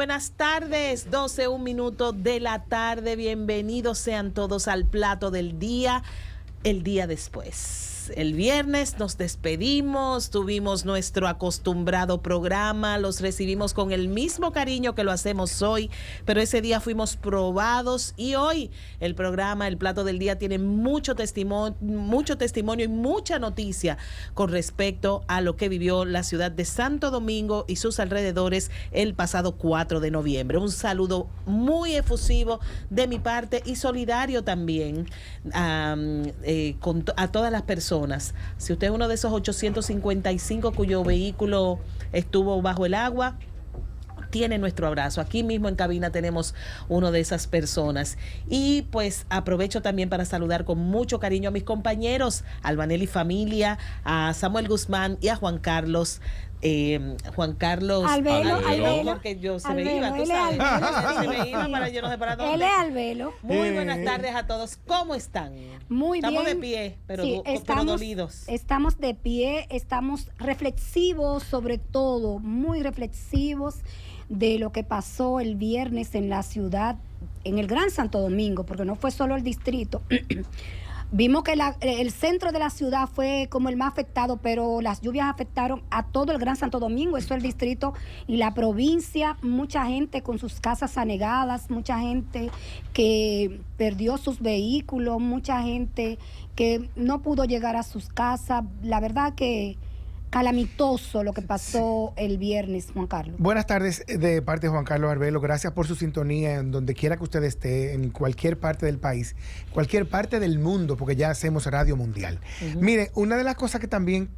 buenas tardes. 12, 1 minuto de la tarde. Bienvenidos sean todos al plato del día, el día después. El viernes nos despedimos, tuvimos nuestro acostumbrado programa, los recibimos con el mismo cariño que lo hacemos hoy, pero ese día fuimos probados y hoy el programa, el plato del día, tiene mucho testimonio y mucha noticia con respecto a lo que vivió la ciudad de Santo Domingo y sus alrededores el pasado 4 de noviembre. Un saludo muy efusivo de mi parte y solidario también a todas las personas. Si usted es uno de esos 855 cuyo vehículo estuvo bajo el agua, tiene nuestro abrazo. Aquí mismo en cabina tenemos uno de esas personas. Y pues aprovecho también para saludar con mucho cariño a mis compañeros, a Albanelli Familia, a Samuel Guzmán y a Juan Carlos. Albelo, porque yo se me iba, tú sabes. Se me iba para yo no sé para dónde. Él es Albelo. Muy buenas tardes a todos. ¿Cómo están? Muy bien. Estamos de pie, pero dolidos. Estamos de pie, estamos reflexivos, sobre todo, muy reflexivos de lo que pasó el viernes en la ciudad, en el Gran Santo Domingo, porque no fue solo el distrito. Vimos que el centro de la ciudad fue como el más afectado, pero las lluvias afectaron a todo el Gran Santo Domingo, eso es el distrito y la provincia, mucha gente con sus casas anegadas, mucha gente que perdió sus vehículos, mucha gente que no pudo llegar a sus casas. La verdad que calamitoso lo que pasó el viernes, Juan Carlos. Buenas tardes de parte de Juan Carlos Arbelo. Gracias por su sintonía en donde quiera que usted esté, en cualquier parte del país, cualquier parte del mundo, porque ya hacemos radio mundial. Mire, una de las cosas que también,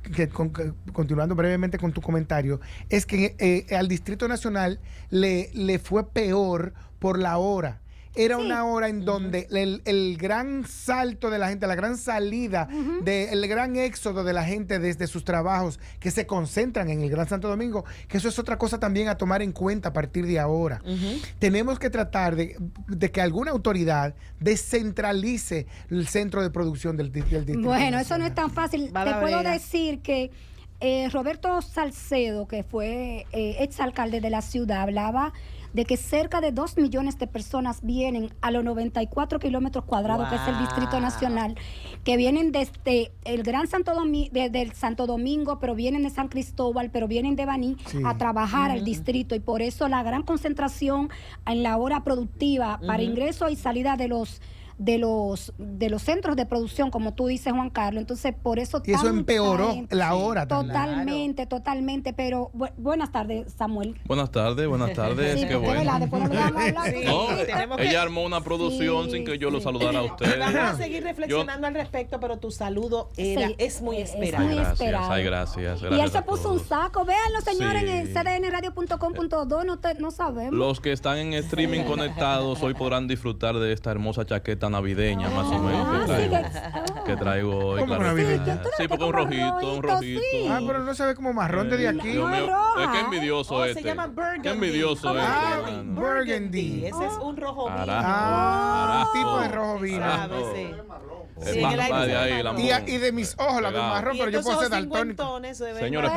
continuando brevemente con tu comentario, es que al Distrito Nacional le fue peor por la hora. Era una hora en donde el gran salto de la gente, la gran salida, el gran éxodo de la gente desde sus trabajos que se concentran en el Gran Santo Domingo, que eso es otra cosa también a tomar en cuenta a partir de ahora. Tenemos que tratar de que alguna autoridad descentralice el centro de producción del distrito. Bueno, eso no es tan fácil. Te puedo decir que Roberto Salcedo, que fue exalcalde de la ciudad, hablaba de que cerca de 2 millones de personas vienen a los 94 kilómetros cuadrados, que es el Distrito Nacional, que vienen desde el Gran Santo Domingo, desde el Santo Domingo, pero vienen de San Cristóbal, pero vienen de Baní a trabajar al distrito, y por eso la gran concentración en la hora productiva para ingreso y salida de los centros de producción, como tú dices, Juan Carlos. Entonces, por eso... Y eso empeoró la hora. Totalmente, pero buenas tardes, Samuel. Buenas tardes, sí, qué bueno. Ella armó una producción sin que yo lo saludara a ustedes. Vamos a seguir reflexionando al respecto, pero tu saludo es muy esperado. Es muy esperado. Ay, gracias. Y él se puso un saco. Véanlo, señores, en cdnradio.com.do, no sabemos. Los que están en streaming conectados hoy podrán disfrutar de esta hermosa chaqueta navideña, más o menos, que traigo hoy. ¿Cómo claro. navideña? Sí, porque un rojito. Sí. Ah, pero no se ve como marrón desde aquí. Dios mío, es que envidioso Se llama burgundy. Qué envidioso Burgundy. Ese es un rojo vino. Un tipo de rojo vino. Sí, y de mis ojos la veo marrón, pero yo puedo ser daltónico. Señores,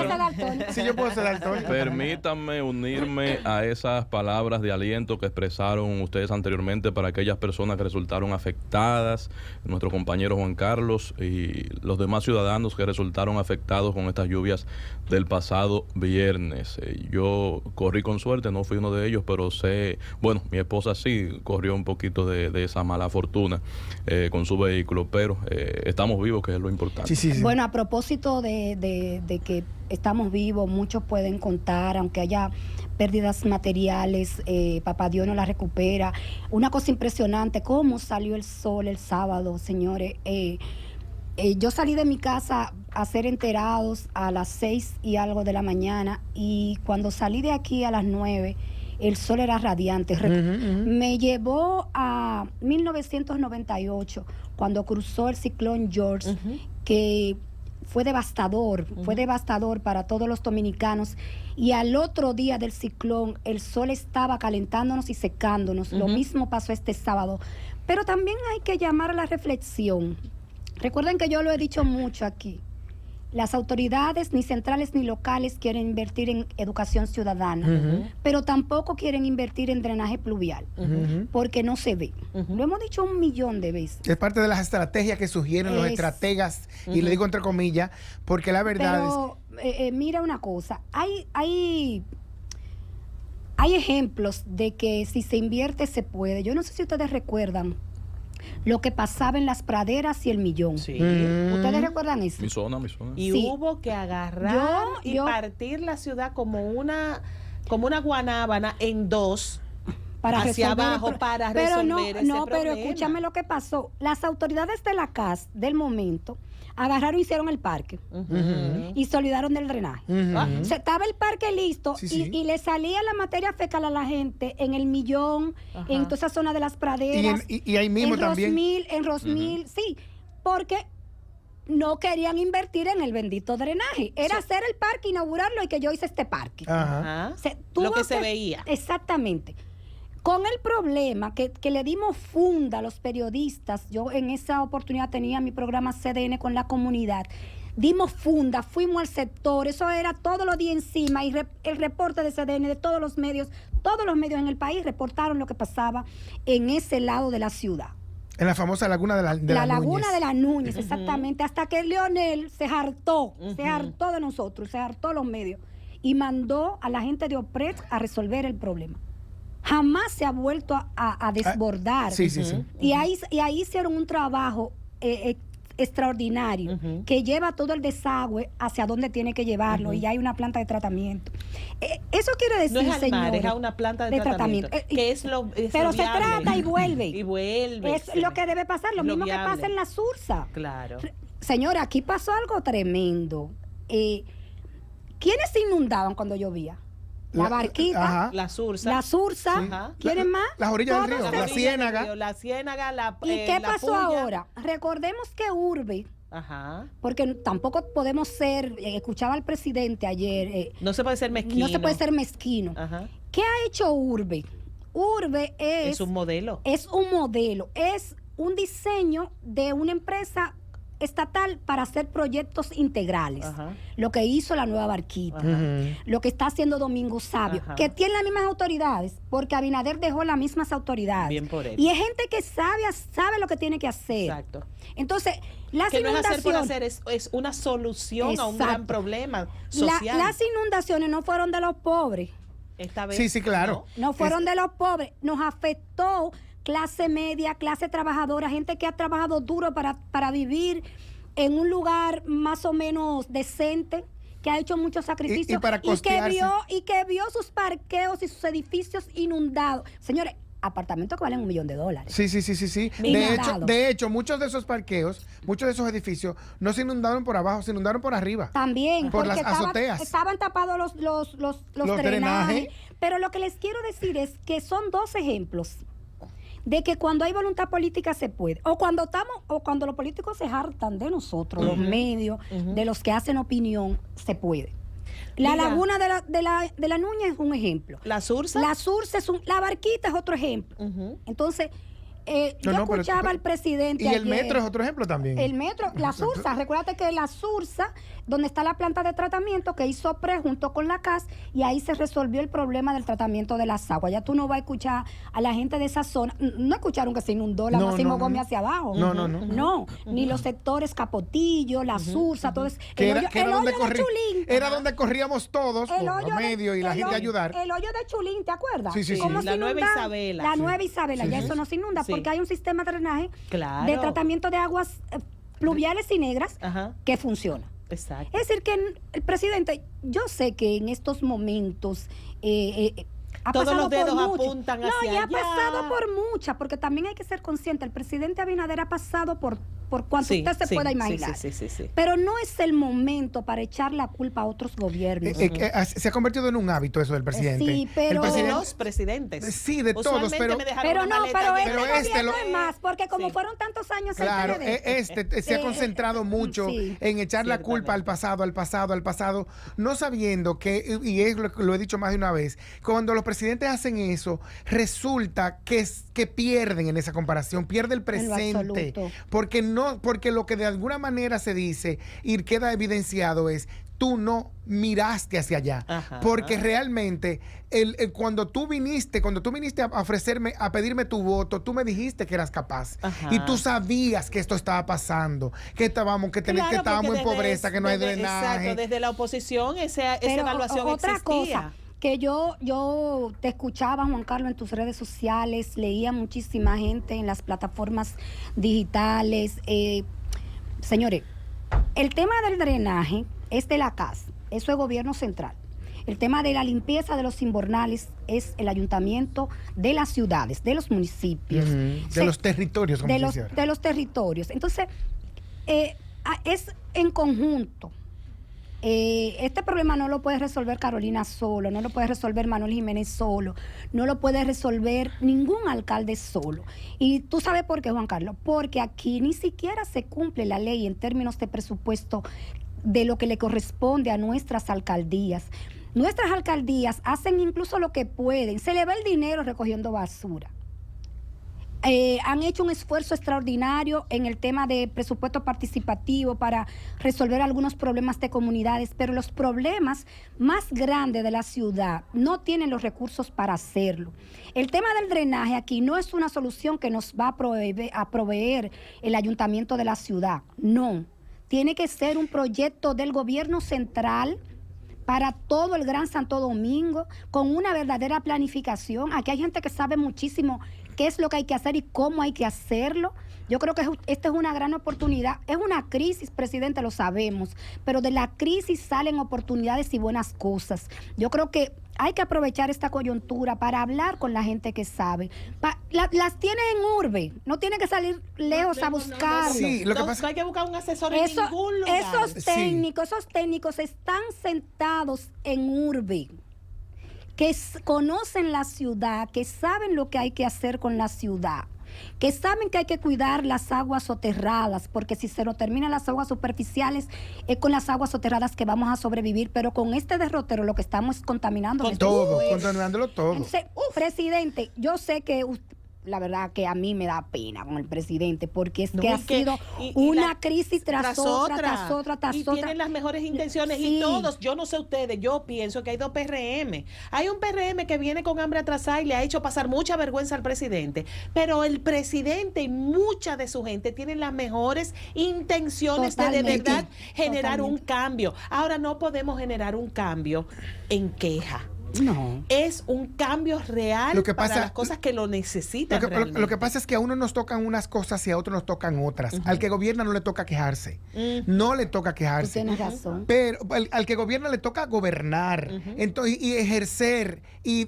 sí, yo puedo ser daltónico. Permítanme unirme a esas palabras de aliento que expresaron ustedes anteriormente para aquellas personas que resultaron afectadas, nuestro compañero Juan Carlos y los demás ciudadanos que resultaron afectados con estas lluvias del pasado viernes. Yo corrí con suerte, no fui uno de ellos, pero mi esposa sí corrió un poquito de esa mala fortuna con su vehículo, pero estamos vivos, que es lo importante. Sí. Bueno, a propósito de que estamos vivos, muchos pueden contar, aunque haya pérdidas materiales, papá Dios no las recupera. Una cosa impresionante, cómo salió el sol el sábado, señores. Yo salí de mi casa a ser enterados a las 6 y algo de la mañana, y cuando salí de aquí a las 9, el sol era radiante. Me llevó a 1998, cuando cruzó el ciclón George, que fue devastador para todos los dominicanos, y al otro día del ciclón el sol estaba calentándonos y secándonos. Lo mismo pasó este sábado, pero también hay que llamar a la reflexión. Recuerden que yo lo he dicho mucho aquí, Las autoridades, ni centrales ni locales, quieren invertir en educación ciudadana, pero tampoco quieren invertir en drenaje pluvial, porque no se ve. Lo hemos dicho 1.000.000 de veces. Es parte de las estrategias que sugieren los estrategas, y le digo entre comillas, porque la verdad es... Mira una cosa, hay ejemplos de que si se invierte se puede. Yo no sé si ustedes recuerdan lo que pasaba en Las Praderas y El Millón. Sí. ¿Ustedes recuerdan eso? Mi zona. Y Sí. hubo que agarrar y partir la ciudad como una guanábana en dos, Para hacia resolver abajo, para resolver ese pero problema. escúchame lo que pasó. Las autoridades de la CAS del momento agarraron y hicieron el parque y se olvidaron del drenaje. O sea, estaba el parque listo y le salía la materia fecal a la gente en El Millón, en toda esa zona de Las Praderas. Y ahí mismo también. En Rosmil, sí, porque no querían invertir en el bendito drenaje. Era hacer el parque, inaugurarlo y que yo hice este parque. Ajá. Lo que se veía. Exactamente. Con el problema que le dimos funda a los periodistas, yo en esa oportunidad tenía mi programa CDN con la comunidad, dimos funda, fuimos al sector, eso era todos los días encima, y el reporte de CDN de todos los medios en el país reportaron lo que pasaba en ese lado de la ciudad. En la famosa laguna de la laguna Núñez. de la Núñez, exactamente, hasta que Leonel se hartó de nosotros, se hartó de los medios y mandó a la gente de OPRED a resolver el problema. Jamás se ha vuelto a desbordar. Sí. Y ahí hicieron un trabajo extraordinario que lleva todo el desagüe hacia donde tiene que llevarlo, y hay una planta de tratamiento. Eso quiere decir, No es al mar, señores, es a una planta de tratamiento. Que es pero lo se viable. trata y vuelve. Y vuelve. Es lo que debe pasar, lo mismo viable. que pasa en la Sursa. Claro. Señora, aquí pasó algo tremendo. ¿Quiénes se inundaban cuando llovía? La Barquita, Ajá. La Sursa. la Sursa, Ajá. ¿quieren más? Las orillas del Todos río, la se- Ciénaga. La Ciénaga, ¿Y qué la pasó Puya. ahora? Recordemos que Urbe, Ajá. porque tampoco podemos ser, escuchaba al presidente ayer, No se puede ser mezquino. no se puede ser mezquino. Ajá. ¿Qué ha hecho Urbe? Urbe Es un modelo. es un diseño de una empresa estatal para hacer proyectos integrales. Ajá. Lo que hizo la Nueva Barquita, lo que está haciendo Domingo Sabio, Ajá. que tiene las mismas autoridades, porque Abinader dejó las mismas autoridades. Bien por él. Y es gente que sabe lo que tiene que hacer. Exacto. Entonces, las Que no es hacer por inundaciones, hacer, es una solución a un Exacto. gran problema social. las inundaciones no fueron de los pobres, Esta vez. Sí, claro. no fueron de los pobres, nos afectó clase media, clase trabajadora, gente que ha trabajado duro para vivir en un lugar más o menos decente, que ha hecho muchos sacrificios Y para costearse. que vio sus parqueos y sus edificios inundados. Señores, apartamentos que valen $1 millón. Sí. Inundado. De hecho, muchos de esos parqueos, muchos de esos edificios no se inundaron por abajo, se inundaron por arriba. También, Por porque las azoteas. estaban tapados los drenajes. drenajes. Pero lo que les quiero decir es que son dos ejemplos de que cuando hay voluntad política se puede. O cuando los políticos se hartan de nosotros, los medios, de los que hacen opinión, se puede. La Diga. laguna de la Núñez es un ejemplo. La Sursa. La Sursa la Barquita es otro ejemplo. Entonces, yo escuchaba al presidente Y el ayer. metro es otro ejemplo también. El metro, la Sursa, recuérdate que la Sursa, donde está la planta de tratamiento que hizo PRE junto con la CAS, y ahí se resolvió el problema del tratamiento de las aguas. Ya tú no vas a escuchar a la gente de esa zona, no escucharon que se inundó la No, Máximo no, no. Gómez hacia abajo. No. No, ni los sectores Capotillo, la Sursa, todo eso. Que El era hoyo de donde Chulín. era donde corríamos todos, El por hoyo los medios y la gente a ayudar. El hoyo de Chulín, ¿te acuerdas? Sí. ¿Cómo La se Nueva inunda? Isabela. La Sí. Nueva Isabela, ya Sí. eso no se inunda Sí. porque hay un sistema de drenaje Claro. de tratamiento de aguas pluviales y negras Ajá. que funciona. Exacto. Es decir, que el presidente, yo sé que en estos momentos ha Todos pasado los dedos por mucho. apuntan No, hacia y ha allá. pasado por muchas, porque también hay que ser consciente, el presidente Abinader ha pasado por cuanto Sí, usted se sí, pueda sí, imaginar. sí. Pero no es el momento para echar la culpa a otros gobiernos. Se ha convertido en un hábito eso del presidente. Sí, pero- El De presidente- los presidentes. Sí, de todos, Usualmente pero- me dejaron Pero una no, maleta pero llena este de- gobierno lo- es más, porque como Sí. fueron tantos años el Claro, PLD, se ha concentrado mucho sí. en echar la Ciertamente. culpa al pasado, no sabiendo que, y es lo he dicho más de una vez, cuando los presidentes hacen eso, resulta que pierden en esa comparación, pierde el presente, absoluto. porque no, porque lo que de alguna manera se dice y queda evidenciado es, tú no miraste hacia allá. Ajá. Porque realmente, cuando tú viniste a ofrecerme, a pedirme tu voto, tú me dijiste que eras capaz. Ajá. Y tú sabías que esto estaba pasando, que estábamos, que Claro, estábamos porque en pobreza, que no hay drenaje. Exacto, desde la oposición esa Pero evaluación otra existía. cosa que yo te escuchaba, Juan Carlos, en tus redes sociales, leía muchísima gente en las plataformas digitales. Señores, el tema del drenaje es de la CAS, eso es gobierno central. El tema de la limpieza de los invernales es el ayuntamiento de las ciudades, de los municipios. De los territorios, como se dice ahora. De los territorios. Entonces, es en conjunto. Este problema no lo puede resolver Carolina solo, no lo puede resolver Manuel Jiménez solo, no lo puede resolver ningún alcalde solo. Y tú sabes por qué, Juan Carlos, porque aquí ni siquiera se cumple la ley en términos de presupuesto de lo que le corresponde a nuestras alcaldías. Nuestras alcaldías hacen incluso lo que pueden, se le va el dinero recogiendo basura. Han hecho un esfuerzo extraordinario en el tema de presupuesto participativo para resolver algunos problemas de comunidades, pero los problemas más grandes de la ciudad no tienen los recursos para hacerlo. El tema del drenaje aquí no es una solución que nos va a proveer el ayuntamiento de la ciudad, no. Tiene que ser un proyecto del gobierno central para todo el Gran Santo Domingo, con una verdadera planificación. Aquí hay gente que sabe muchísimo qué es lo que hay que hacer y cómo hay que hacerlo. Yo creo que esta es una gran oportunidad. Es una crisis, presidente, lo sabemos, pero de la crisis salen oportunidades y buenas cosas. Yo creo que hay que aprovechar esta coyuntura para hablar con la gente que sabe. Las tiene en urbe, no tiene que salir lejos a buscarlo. Sí, lo que pasa, no hay que buscar un asesor en ningún lugar. Esos técnicos están sentados en urbe, que conocen la ciudad, que saben lo que hay que hacer con la ciudad, que saben que hay que cuidar las aguas soterradas, porque si se nos terminan las aguas superficiales, es con las aguas soterradas que vamos a sobrevivir, pero con este derrotero lo que estamos es contaminando. con todo, contaminándolo todo. Entonces, presidente, yo sé que la verdad que a mí me da pena con el presidente, porque es que ha sido una crisis tras otra. Y tienen las mejores intenciones. Sí. Y todos, yo no sé ustedes, yo pienso que hay dos PRM. Hay un PRM que viene con hambre atrasada y le ha hecho pasar mucha vergüenza al presidente. Pero el presidente y mucha de su gente tienen las mejores intenciones de verdad generar un cambio. Ahora no podemos generar un cambio en queja. No. Es un cambio real Lo que pasa, para las cosas que lo necesitan. Lo que pasa es que a uno nos tocan unas cosas y a otros nos tocan otras. Al que gobierna no le toca quejarse. No le toca quejarse. Tú tienes razón. Pero al que gobierna le toca gobernar, entonces, y ejercer y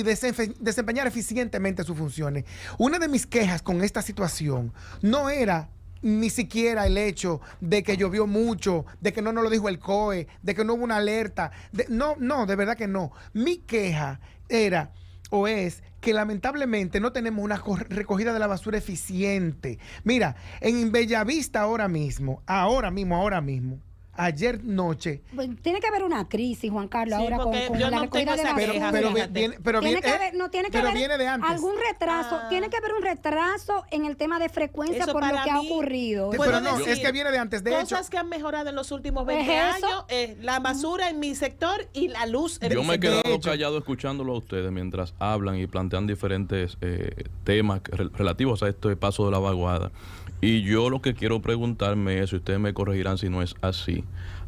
desempeñar eficientemente sus funciones. Una de mis quejas con esta situación no era ni siquiera el hecho de que llovió mucho, de que no nos lo dijo el COE, de que no hubo una alerta. No, de verdad que no. Mi queja era o es que lamentablemente no tenemos una recogida de la basura eficiente. Mira, en Bellavista ahora mismo, ayer noche. Pues, tiene que haber una crisis, Juan Carlos, Sí, ahora con yo la no recogida tengo de esa basura. queja, Pero viene de antes. Algún retraso, tiene que haber un retraso en el tema de frecuencia Eso por lo para que ha mí, ocurrido. Pero no, decir, es que viene de antes. De hecho, cosas que han mejorado en los últimos 20 ¿Es eso? años, la basura en mi sector y la luz en Yo mi me he sector. quedado callado escuchándolo a ustedes mientras hablan y plantean diferentes temas relativos a este paso de la vaguada. Y yo lo que quiero preguntarme es, si ustedes me corregirán si no es así,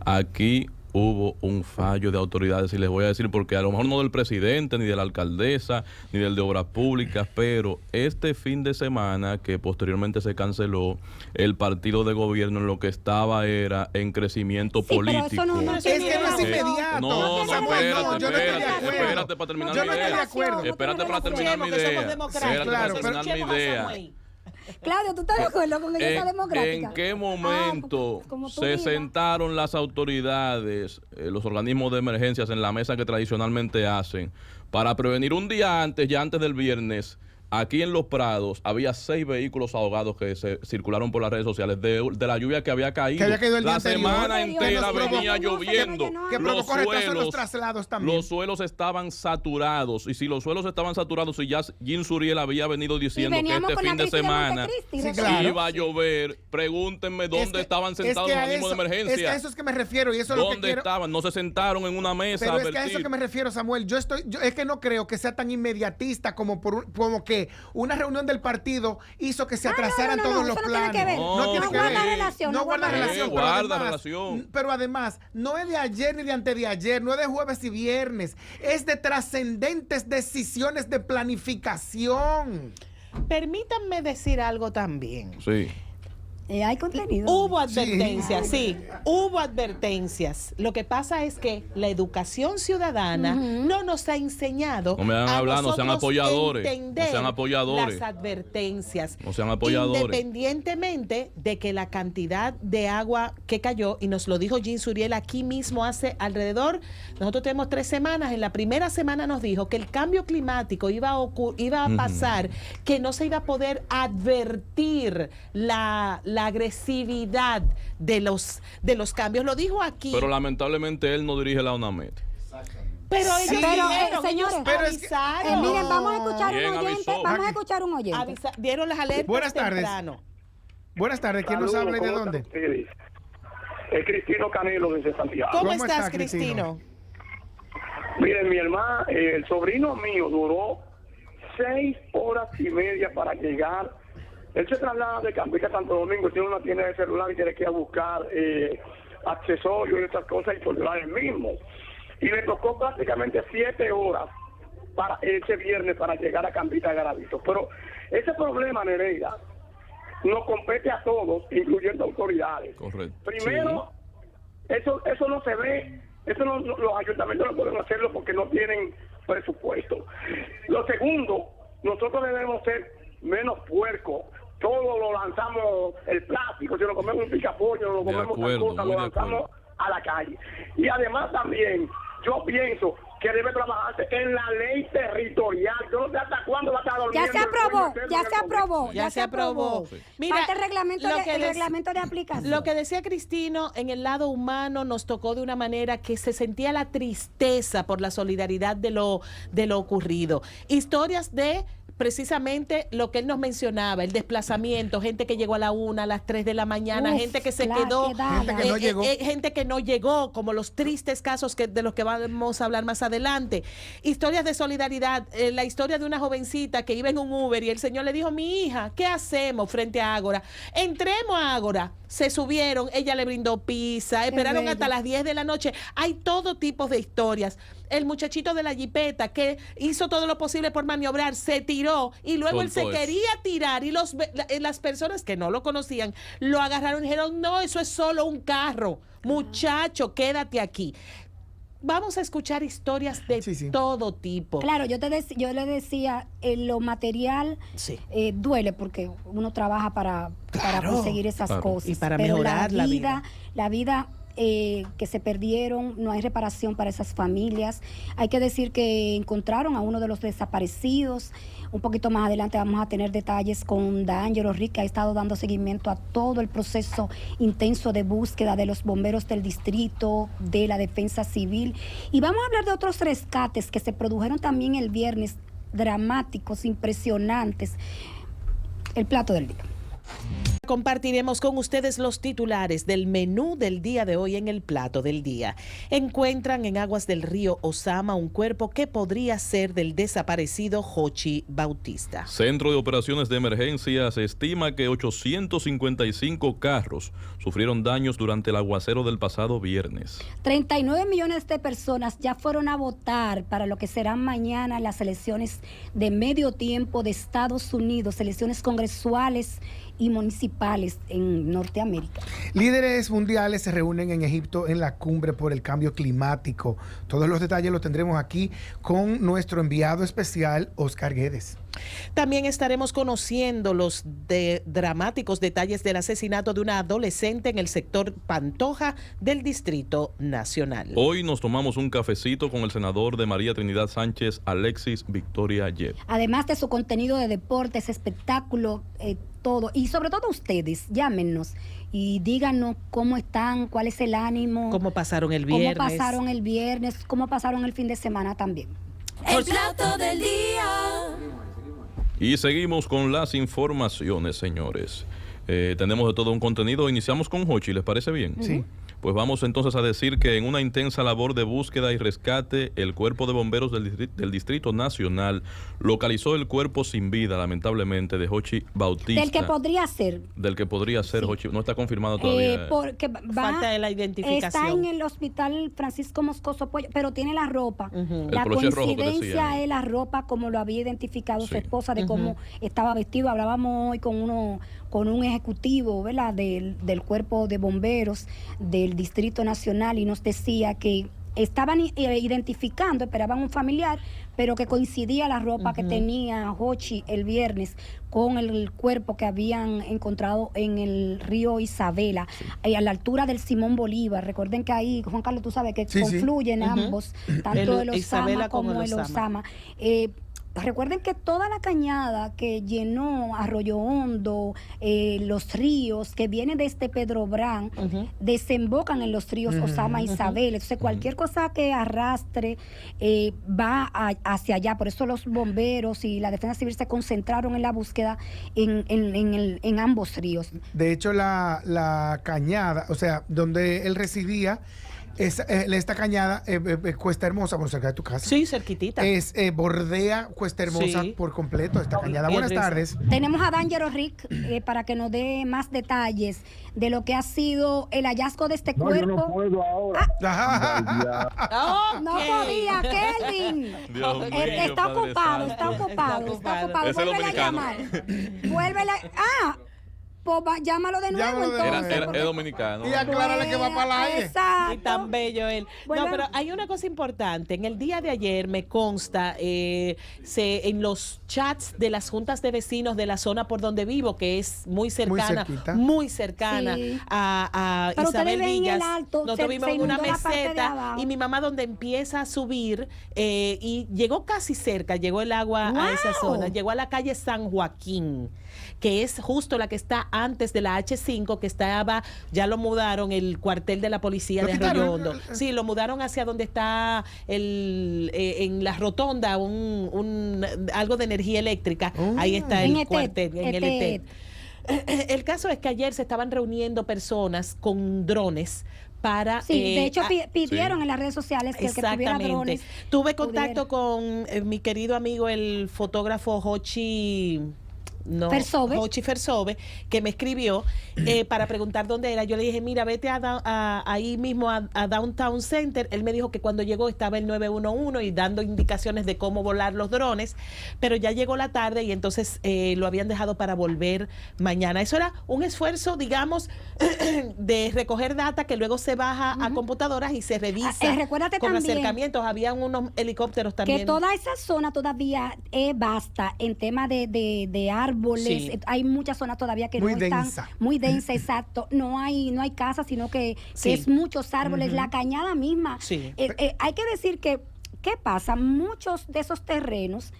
aquí hubo un fallo de autoridades, y les voy a decir porque a lo mejor no del presidente, ni de la alcaldesa, ni del de Obras Públicas, pero este fin de semana, que posteriormente se canceló, el partido de gobierno en lo que estaba era en crecimiento político. Pero eso no es que no es inmediato. No, Samuel, espérate, yo no estoy de acuerdo. espérate para terminar Yo mi no estoy de idea. acuerdo. Espérate para terminar mi Escuchemos que somos idea. democráticos. Espérate para terminar mi Escuchemos a idea. Samuel. Claudio, ¿tú estás de acuerdo con que ella sea democrática? ¿En qué momento como tú se digas. sentaron las autoridades, los organismos de emergencias en la mesa que tradicionalmente hacen, para prevenir un día antes, ya antes del viernes, Aquí en Los Prados había 6 vehículos ahogados que se circularon por las redes sociales de la lluvia que había caído. El día la anterior. semana entera venía lloviendo. Que provocó retraso en los traslados también. Los suelos estaban saturados. Y si los suelos estaban saturados, y ya Jean Suriel había venido diciendo que este fin de semana iba a llover, pregúntenme dónde estaban sentados los organismos de emergencia. Es que a eso es que me refiero y eso es lo que quiero. ¿Dónde estaban? No se sentaron en una mesa. Pero es que a eso que me refiero, Samuel. Yo es que no creo que sea tan inmediatista como que una reunión del partido hizo que se atrasaran todos los planes. No tiene que ver. No guarda relación. Guarda relación. Pero además, no es de ayer ni de antes de ayer, no es de jueves y viernes, es de trascendentes decisiones de planificación. Permítanme decir algo también. Sí. Hay contenido. Hubo advertencias, sí, hubo advertencias. Lo que pasa es que la educación ciudadana no nos ha enseñado no me van a hablar, no sean apoyadores, entender no sean apoyadores. las advertencias. No sean apoyadores. Independientemente de que la cantidad de agua que cayó, y nos lo dijo Jean Suriel aquí mismo hace alrededor, nosotros tenemos 3 semanas, en la primera semana nos dijo que el cambio climático iba a pasar, que no se iba a poder advertir la agresividad de los cambios. Lo dijo aquí. Pero lamentablemente él no dirige la UNAMED. Pero ellos dijeron, señores, avisaron. Miren, vamos a escuchar ¿Quién un oyente. avisó? Vamos a escuchar un oyente. Dieron las alertas. Buenas tardes. temprano. Buenas tardes. ¿Quién nos habla y de dónde? Es Cristino Canelo desde Santiago. ¿Cómo ¿Cómo estás, está, Cristino? Cristino? Miren, mi hermano, el sobrino mío duró 6 horas y media para llegar. Él se traslada de Campeche a Santo Domingo, tiene una tienda de celular y tiene que ir a buscar accesorios y esas cosas y por el mismo. Y le tocó prácticamente 7 horas para ese viernes para llegar a Campita Garavito. Pero ese problema, Nereida, nos compete a todos, incluyendo autoridades. Correcto. Primero, eso no se ve, los ayuntamientos no pueden hacerlo porque no tienen presupuesto. Lo segundo, nosotros debemos ser menos puercos. Todo lo lanzamos, el plástico, si lo comemos un picapollo, lo comemos tal cosa, lo lanzamos a la calle. Y además también, yo pienso que debe trabajarse en la ley territorial. Yo no sé hasta cuándo va a estar durmiendo. Ya se aprobó. Sí. Mira, falta el reglamento de aplicación. Lo que decía Cristino, en el lado humano nos tocó de una manera que se sentía la tristeza por la solidaridad de lo ocurrido. Historias de precisamente lo que él nos mencionaba, el desplazamiento, gente que llegó a la 1, a las 3 de la mañana, gente que se quedó, gente que no llegó, como los tristes casos de los que vamos a hablar más adelante. Historias de solidaridad, la historia de una jovencita que iba en un Uber y el señor le dijo, mi hija, ¿qué hacemos frente a Ágora? Entremos a Ágora. Se subieron, ella le brindó pizza, esperaron hasta las 10 de la noche. Hay todo tipo de historias. El muchachito de la jipeta que hizo todo lo posible por maniobrar, se tiró y luego él se quería tirar y las personas que no lo conocían lo agarraron y dijeron, no, eso es solo un carro. Muchacho, quédate aquí. Vamos a escuchar historias de todo tipo. Claro, yo le decía, lo material duele porque uno trabaja para conseguir esas cosas. Y para mejorar la vida. La vida que se perdieron, no hay reparación para esas familias. Hay que decir que encontraron a uno de los desaparecidos. Un poquito más adelante vamos a tener detalles con D'Angelo Rick, que ha estado dando seguimiento a todo el proceso intenso de búsqueda de los bomberos del distrito, de la defensa civil. Y vamos a hablar de otros rescates que se produjeron también el viernes, dramáticos, impresionantes. El plato del día. Compartiremos con ustedes los titulares del menú del día de hoy en el plato del día. Encuentran en aguas del río Osama un cuerpo que podría ser del desaparecido Jochi Bautista. Centro de Operaciones de Emergencia se estima que 855 carros sufrieron daños durante el aguacero del pasado viernes. 39 millones de personas ya fueron a votar para lo que serán mañana las elecciones de medio tiempo de Estados Unidos, elecciones congresuales y municipales principales en Norteamérica. Líderes mundiales se reúnen en Egipto en la cumbre por el cambio climático. Todos los detalles los tendremos aquí con nuestro enviado especial, Oscar Guedes. También estaremos conociendo los dramáticos detalles del asesinato de una adolescente en el sector Pantoja del Distrito Nacional. Hoy nos tomamos un cafecito con el senador de María Trinidad Sánchez, Alexis Victoria Yep. Además de su contenido de deportes, espectáculo, todo. Y sobre todo ustedes, llámenos y díganos cómo están, cuál es el ánimo. ¿Cómo pasaron el viernes? Cómo pasaron el viernes, cómo pasaron el fin de semana también. El plato del día. Y seguimos con las informaciones, señores. Tenemos de todo un contenido. Iniciamos con Jochi, ¿les parece bien? Sí. Pues vamos entonces a decir que en una intensa labor de búsqueda y rescate, el Cuerpo de Bomberos del Distrito Nacional localizó el cuerpo sin vida, lamentablemente, de Jochi Bautista. Del que podría ser. Del que podría ser, sí. Jochi, no está confirmado todavía. Porque falta de la identificación. Está en el hospital Francisco Moscoso Pollo, pero tiene la ropa. La el coincidencia es la ropa como lo había identificado su esposa, de cómo estaba vestido. Hablábamos hoy con un ejecutivo, ¿verdad?, del Cuerpo de Bomberos del Distrito Nacional, y nos decía que estaban identificando, esperaban un familiar, pero que coincidía la ropa que tenía Jochi el viernes con el cuerpo que habían encontrado en el río Isabela, a la altura del Simón Bolívar. Recuerden que ahí, Juan Carlos, tú sabes que confluyen ambos, tanto el Osama como el Osama. Recuerden que toda la cañada que llenó Arroyo Hondo, los ríos que vienen desde Pedro Brán, desembocan en los ríos Osama y Isabel. Entonces, cualquier cosa que arrastre va hacia allá. Por eso los bomberos y la defensa civil se concentraron en la búsqueda en ambos ríos. De hecho, la cañada, o sea, donde él residía, esta cañada, Cuesta Hermosa, por cerca de tu casa. Sí, cerquitita. Bordea Cuesta Hermosa por completo, esta cañada. Buenas tardes. Tenemos a D'Angelo Rick para que nos dé más detalles de lo que ha sido el hallazgo de este cuerpo. Yo no puedo ahora. No podía, Kelvin. Está ocupado. Es el Vuélvele a llamar. Pues llámalo de nuevo. Es dominicano. Y aclárale que va para la aire. Exacto. Y tan bello él. Bueno. No, pero hay una cosa importante. En el día de ayer me consta, en los chats de las juntas de vecinos de la zona por donde vivo, que es muy cercana Sí. a Pero Isabel ustedes ven Villas. el alto, Nosotros vivimos en una inundó la parte de meseta abajo. y mi mamá donde empieza a subir y llegó casi cerca, llegó el agua a esa zona, llegó a la calle San Joaquín, que es justo la que está antes de la H5, que estaba, ya lo mudaron, el cuartel de la policía de Arroyo Hondo. Sí, lo mudaron hacia donde está en la rotonda, algo de energía eléctrica. Ahí está el cuartel, en el ETED. El caso es que ayer se estaban reuniendo personas con drones para... de hecho pidieron en las redes sociales que el que tuviera drones. Tuve contacto con mi querido amigo, el fotógrafo Jochi Fersove, que me escribió para preguntar dónde era. Yo le dije, mira, vete ahí mismo a Downtown Center. Él me dijo que cuando llegó estaba el 911 y dando indicaciones de cómo volar los drones, pero ya llegó la tarde y entonces lo habían dejado para volver mañana. Eso era un esfuerzo, digamos, de recoger data que luego se baja a computadoras y se revisa Recuérdate con también acercamientos. Habían unos helicópteros también. Que toda esa zona todavía es vasta en tema de árboles. Hay muchas zonas todavía que no están muy densa, exacto. No hay casas, sino que es muchos árboles. La cañada misma. Hay que decir que, ¿qué pasa? Muchos de esos terrenos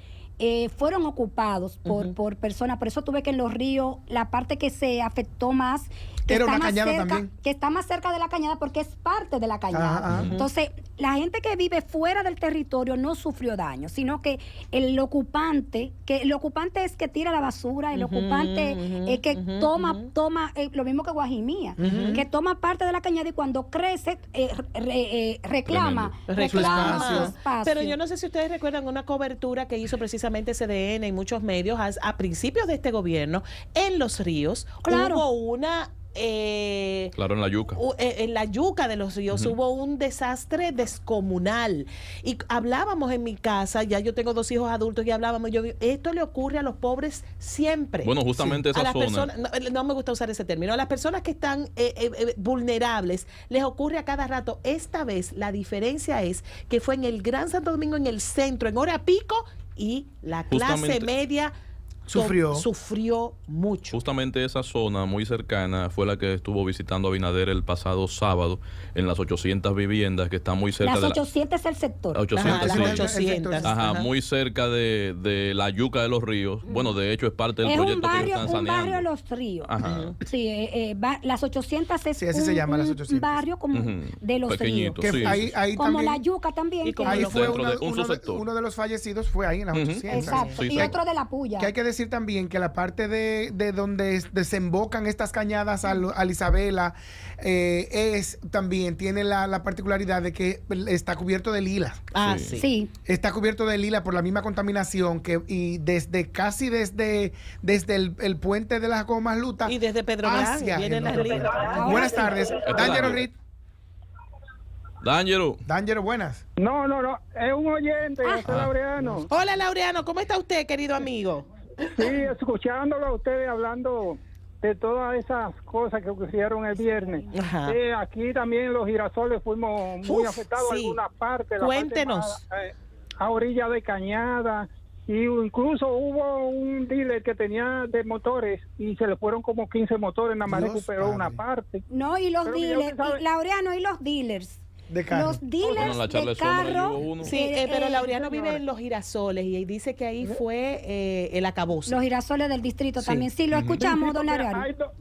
fueron ocupados por personas. Por eso tuve que en los ríos, la parte que se afectó más, era una cañada también, que está más cerca de la cañada porque es parte de la cañada. Entonces, la gente que vive fuera del territorio no sufrió daño, sino que el ocupante es que tira la basura, el ocupante es que toma lo mismo que Guajimía, que toma parte de la cañada y cuando crece reclama su espacio. Pero yo no sé si ustedes recuerdan una cobertura que hizo precisamente CDN y muchos medios a principios de este gobierno en los ríos. Hubo una Claro, en la yuca. En la yuca de los ríos hubo un desastre descomunal. Y hablábamos en mi casa, ya yo tengo 2 hijos adultos y hablábamos, esto le ocurre a los pobres siempre. Bueno, justamente A esa las zona. personas, no me gusta usar ese término, a las personas que están vulnerables les ocurre a cada rato. Esta vez la diferencia es que fue en el Gran Santo Domingo, en el centro, en hora pico, y la clase Justamente. media sufrió mucho. Justamente esa zona muy cercana fue la que estuvo visitando Abinader el pasado sábado en las 800 viviendas que están muy cerca Las de 800 es el sector. 800, Ajá, las sí. 800. Ajá, Ajá. muy cerca de la yuca de los ríos. Bueno, de hecho es parte del Es un proyecto que barrio, ellos están un barrio de saneando. los ríos. Ajá. Sí, las 800 es Sí, así se llama, las un 800. barrio como Ujú. de los Pequeñito, ríos. Que sí, ahí, sí, sí. ahí Como también, la yuca también. Y como ahí los- fue Dentro de un subsector. uno de los fallecidos fue ahí en las Ujú. 800. Exacto. Sí, Y sí. otro de la puya. Que hay que decir también que la parte de donde desembocan estas cañadas al Isabela tiene la particularidad de que está cubierto de lila. Ah, Sí. sí. Sí. Está cubierto de lila por la misma contaminación y desde el puente de las Gomas Luta Y desde Pedro Gran hacia vienen las Genova. líneas. Buenas tardes. es Dángelo, Dángelo. Reed. Dángelo. Buenas. No, es un oyente, Ah. José Laureano. Hola, Laureano, ¿cómo está usted, querido amigo? Sí, escuchándolo a ustedes hablando de todas esas cosas que ocurrieron el viernes. Ajá. Aquí también en los girasoles fuimos muy Uf, afectados en sí. algunas partes. Cuéntenos. La parte más, a orilla de Cañada. Y incluso hubo un dealer que tenía de motores y se le fueron como 15 motores, nada más Dios recuperó padre. una parte. No, y los Pero que ya dealers, usted sabe- Laureano, y los dealers. De carro. Los dealers Bueno, en la charla de de sombra carro. llegó uno. Sí, pero Laureano vive señora. en Los Girasoles y dice que ahí fue el acabose. Los girasoles del distrito Sí. también. Sí, lo escuchamos, Sí, don porque Laureano.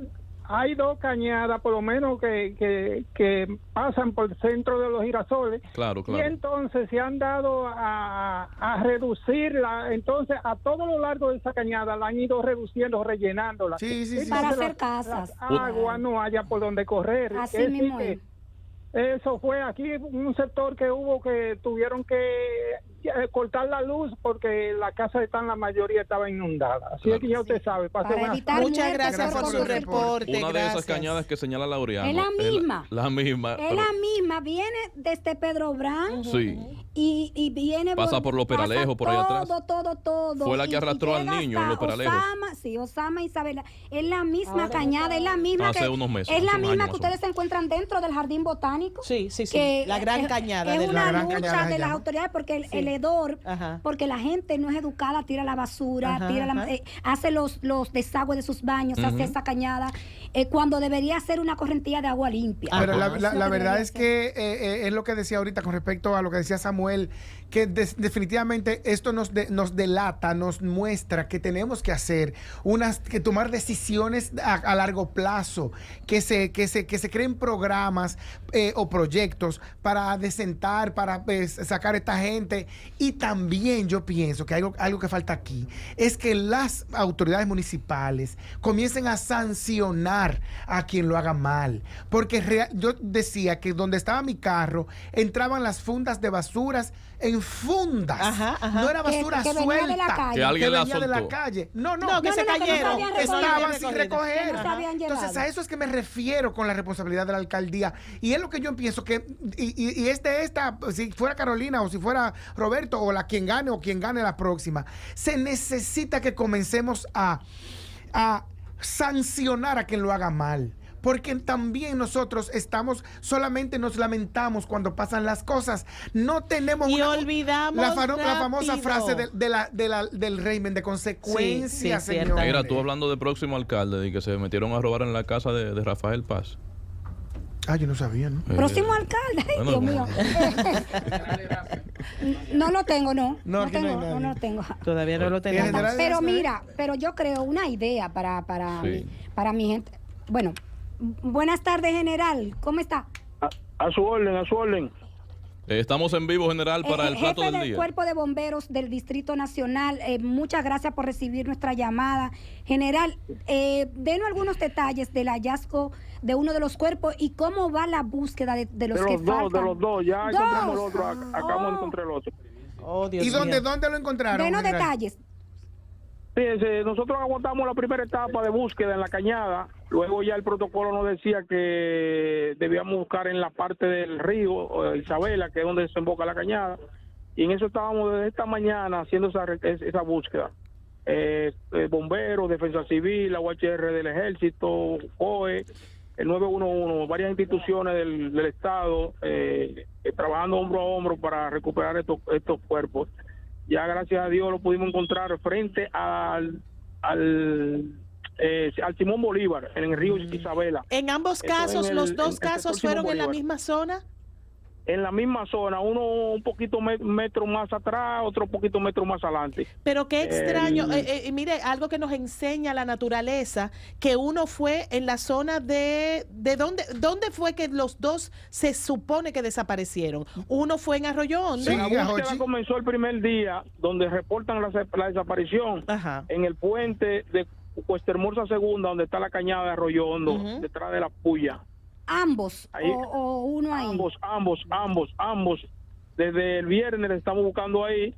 hay dos cañadas, por lo menos, que pasan por el centro de los girasoles. Claro, Y claro. entonces se han dado a reducirla. Entonces, a todo lo largo de esa cañada la han ido reduciendo, rellenándola. Sí, sí, sí. Para Entonces, hacer casas. Agua no haya por donde correr. Así Es decir, mismo que es. eso fue aquí un sector que hubo que tuvieron que cortar la luz porque la casa la mayoría estaba inundada. Así es que ya usted sabe. pase Para buenas evitar Muchas muertes gracias por su corrupción. reporte. Una de gracias. esas cañadas que señala Laureano. Es la misma. La misma. Es la misma, viene desde Pedro Brán Sí. y viene Pasa por Los Peralejos, por ahí atrás. todo. Fue la que Y arrastró al llega niño en hasta Los Peralejos. Osama Isabela. Es la misma cañada, es la misma Hace que unos meses, es la hace un misma año que más o ustedes menos. se encuentran dentro del jardín botánico. Sí, sí, sí. que La gran cañada es del una La gran lucha cañada se de las llama. autoridades porque Sí. el hedor, Ajá. porque la gente no es educada, tira la basura, Ajá, tira ajá. hace los desagües de sus baños, hace esa cañada, cuando debería ser una correntilla de agua limpia. Pero Ajá. la Eso verdad debería es ser. que es lo que decía ahorita con respecto a lo que decía Samuel, que definitivamente esto nos delata, nos muestra que tenemos que hacer que tomar decisiones a largo plazo, que se creen programas o proyectos para desentar, para sacar a esta gente. Y también yo pienso que algo que falta aquí es que las autoridades municipales comiencen a sancionar a quien lo haga mal. Porque yo decía que donde estaba mi carro entraban las fundas de basuras en fundas. Ajá, ajá. No era basura Que venía de la suelta. calle. Que alguien que la venía de la soltó. calle. No, No, que se no, que no se cayeron. habían que no recogido. habían estaban sin recogido. recoger. Que no se habían Entonces llevado. a eso es que me refiero con la responsabilidad de la alcaldía. Y es lo que yo pienso que, y si fuera Carolina o si fuera Roberto o quien gane la próxima, se necesita que comencemos a sancionar a quien lo haga mal. Porque también nosotros solamente nos lamentamos cuando pasan las cosas. No tenemos Y olvidamos la famosa rápido. frase del régimen de consecuencias, Sí, señor. ciertamente. Mira, tú hablando de próximo alcalde y que se metieron a robar en la casa de Rafael Paz. Ah, yo no sabía, ¿no? Próximo alcalde, ay, bueno, Dios mío. No lo tengo, no. No, No, aquí no hay tengo, nadie. no lo tengo. Todavía no lo tenemos. general- Pero mira, pero yo creo una idea Sí. para mi gente. Bueno, buenas tardes, general. ¿Cómo está? A su orden, a su orden. Estamos en vivo, general, para el plato jefe del del día. Cuerpo de Bomberos del Distrito Nacional, muchas gracias por recibir nuestra llamada. General, denos algunos detalles del hallazgo de uno de los cuerpos y cómo va la búsqueda de los que faltan. De los dos, ya Dos. encontramos el otro, acabamos de Oh. encontrar el otro. Oh, Dios ¿Y mío. dónde lo encontraron? Denos general? detalles. Sí, nosotros aguantamos la primera etapa de búsqueda en la cañada, luego ya el protocolo nos decía que debíamos buscar en la parte del río Isabela, que es donde desemboca la cañada, y en eso estábamos desde esta mañana haciendo esa búsqueda. Bomberos, Defensa Civil, la UHR del Ejército, COE, el 911, varias instituciones del Estado, trabajando hombro a hombro para recuperar estos cuerpos. Ya gracias a Dios lo pudimos encontrar frente al Simón Bolívar, en el río Isabela. En ambos casos, los dos casos fueron en la misma zona. En la misma zona, uno un poquito metro más atrás, otro poquito metro más adelante. Pero qué extraño, mire, algo que nos enseña la naturaleza, que uno fue en la zona de dónde fue que los dos se supone que desaparecieron. Uno fue en Arroyo Hondo. Sí, la búsqueda comenzó el primer día, donde reportan la desaparición. Ajá. En el puente de Cuesta Hermosa Segunda, donde está la cañada de Arroyo Hondo, detrás de la puya. ¿Ambos ahí, o uno ahí? Ambos. Desde el viernes estamos buscando ahí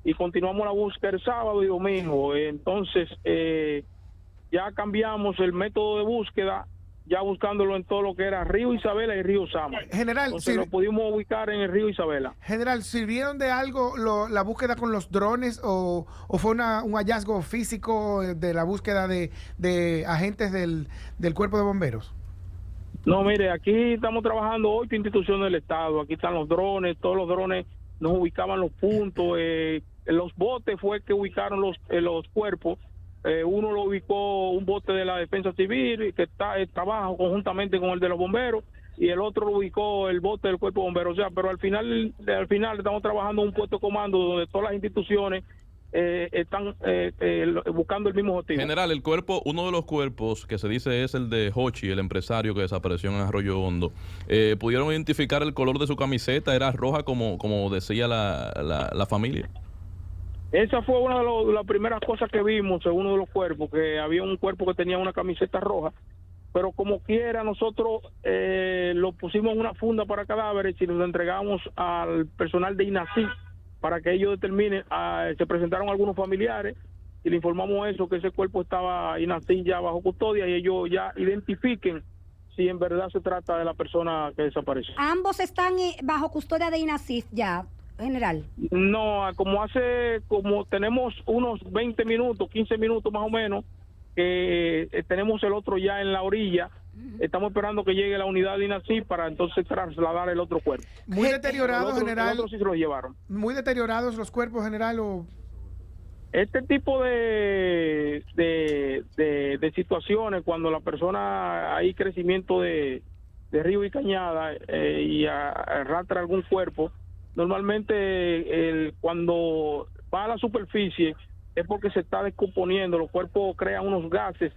y continuamos la búsqueda el sábado y domingo. Entonces, ya cambiamos el método de búsqueda, ya buscándolo en todo lo que era Río Isabela y Río Sama. General, entonces lo pudimos ubicar en el Río Isabela. General, ¿sirvieron de algo la búsqueda con los drones o fue un hallazgo físico de la búsqueda de agentes del Cuerpo de Bomberos? No, mire, aquí estamos trabajando 8 instituciones del Estado. Aquí están los drones, todos los drones nos ubicaban los puntos. Los botes fue que ubicaron los cuerpos. Uno lo ubicó un bote de la Defensa Civil que trabaja conjuntamente con el de los bomberos, y el otro lo ubicó el bote del Cuerpo de Bomberos. O sea, pero al final estamos trabajando en un puesto de comando donde todas las instituciones están buscando el mismo objetivo. General, uno de los cuerpos que se dice es el de Hochi, el empresario que desapareció en Arroyo Hondo. ¿Pudieron identificar el color de su camiseta? ¿Era roja como decía la familia? Esa fue una de las primeras cosas que vimos en uno de los cuerpos, que había un cuerpo que tenía una camiseta roja, pero como quiera nosotros lo pusimos en una funda para cadáveres y los entregamos al personal de INACI para que ellos determinen. Se presentaron algunos familiares y le informamos eso, que ese cuerpo estaba INACI ya bajo custodia, y ellos ya identifiquen si en verdad se trata de la persona que desapareció. ¿Ambos están bajo custodia de INACIF ya, general? No, como tenemos unos 20 minutos, 15 minutos más o menos, que tenemos el otro ya en la orilla. Estamos esperando que llegue la unidad de INACI para entonces trasladar el otro cuerpo. Muy deteriorado, general. El otro sí se lo llevaron. Muy deteriorados los cuerpos, general. Este tipo de situaciones, cuando la persona hay crecimiento de río y cañada y arrastra algún cuerpo, normalmente cuando va a la superficie es porque se está descomponiendo. Los cuerpos crean unos gases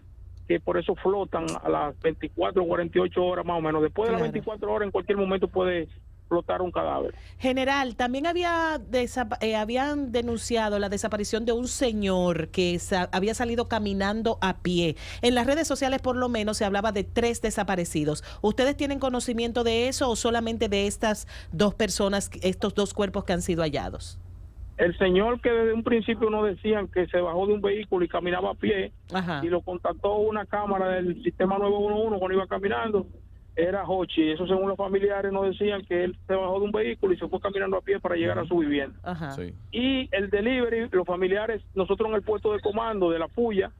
que por eso flotan a las 24 o 48 horas más o menos. Después de las 24 horas en cualquier momento puede flotar un cadáver. General, también habían denunciado la desaparición de un señor que había salido caminando a pie. En las redes sociales por lo menos se hablaba de 3 desaparecidos. ¿Ustedes tienen conocimiento de eso o solamente de estas 2 personas, estos 2 cuerpos que han sido hallados? El señor que desde un principio nos decían que se bajó de un vehículo y caminaba a pie, ajá, y lo contactó una cámara del sistema 911 cuando iba caminando, era Hochi. Eso según los familiares nos decían que él se bajó de un vehículo y se fue caminando a pie para llegar a su vivienda. Ajá. Sí. Y el delivery, los familiares, nosotros en el puesto de comando de la Puya,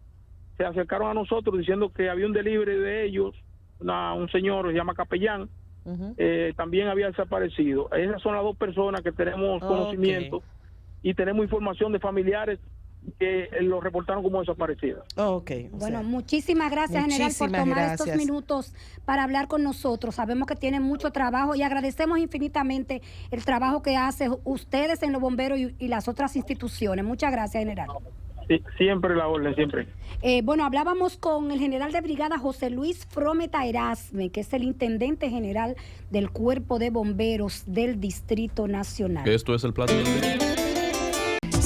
se acercaron a nosotros diciendo que había un delivery de ellos, un señor se llama Capellán, también había desaparecido. Esas son las 2 personas que tenemos conocimiento. Y tenemos información de familiares que lo reportaron como desaparecidos. Bueno, muchísimas gracias, general, por tomar estos minutos para hablar con nosotros. Sabemos que tienen mucho trabajo y agradecemos infinitamente el trabajo que hacen ustedes en los bomberos y las otras instituciones. Muchas gracias, general. Sí, siempre la orden, siempre. Bueno, hablábamos con el general de brigada José Luis Frometa Erasme, que es el intendente general del Cuerpo de Bomberos del Distrito Nacional. Esto es el plato del día.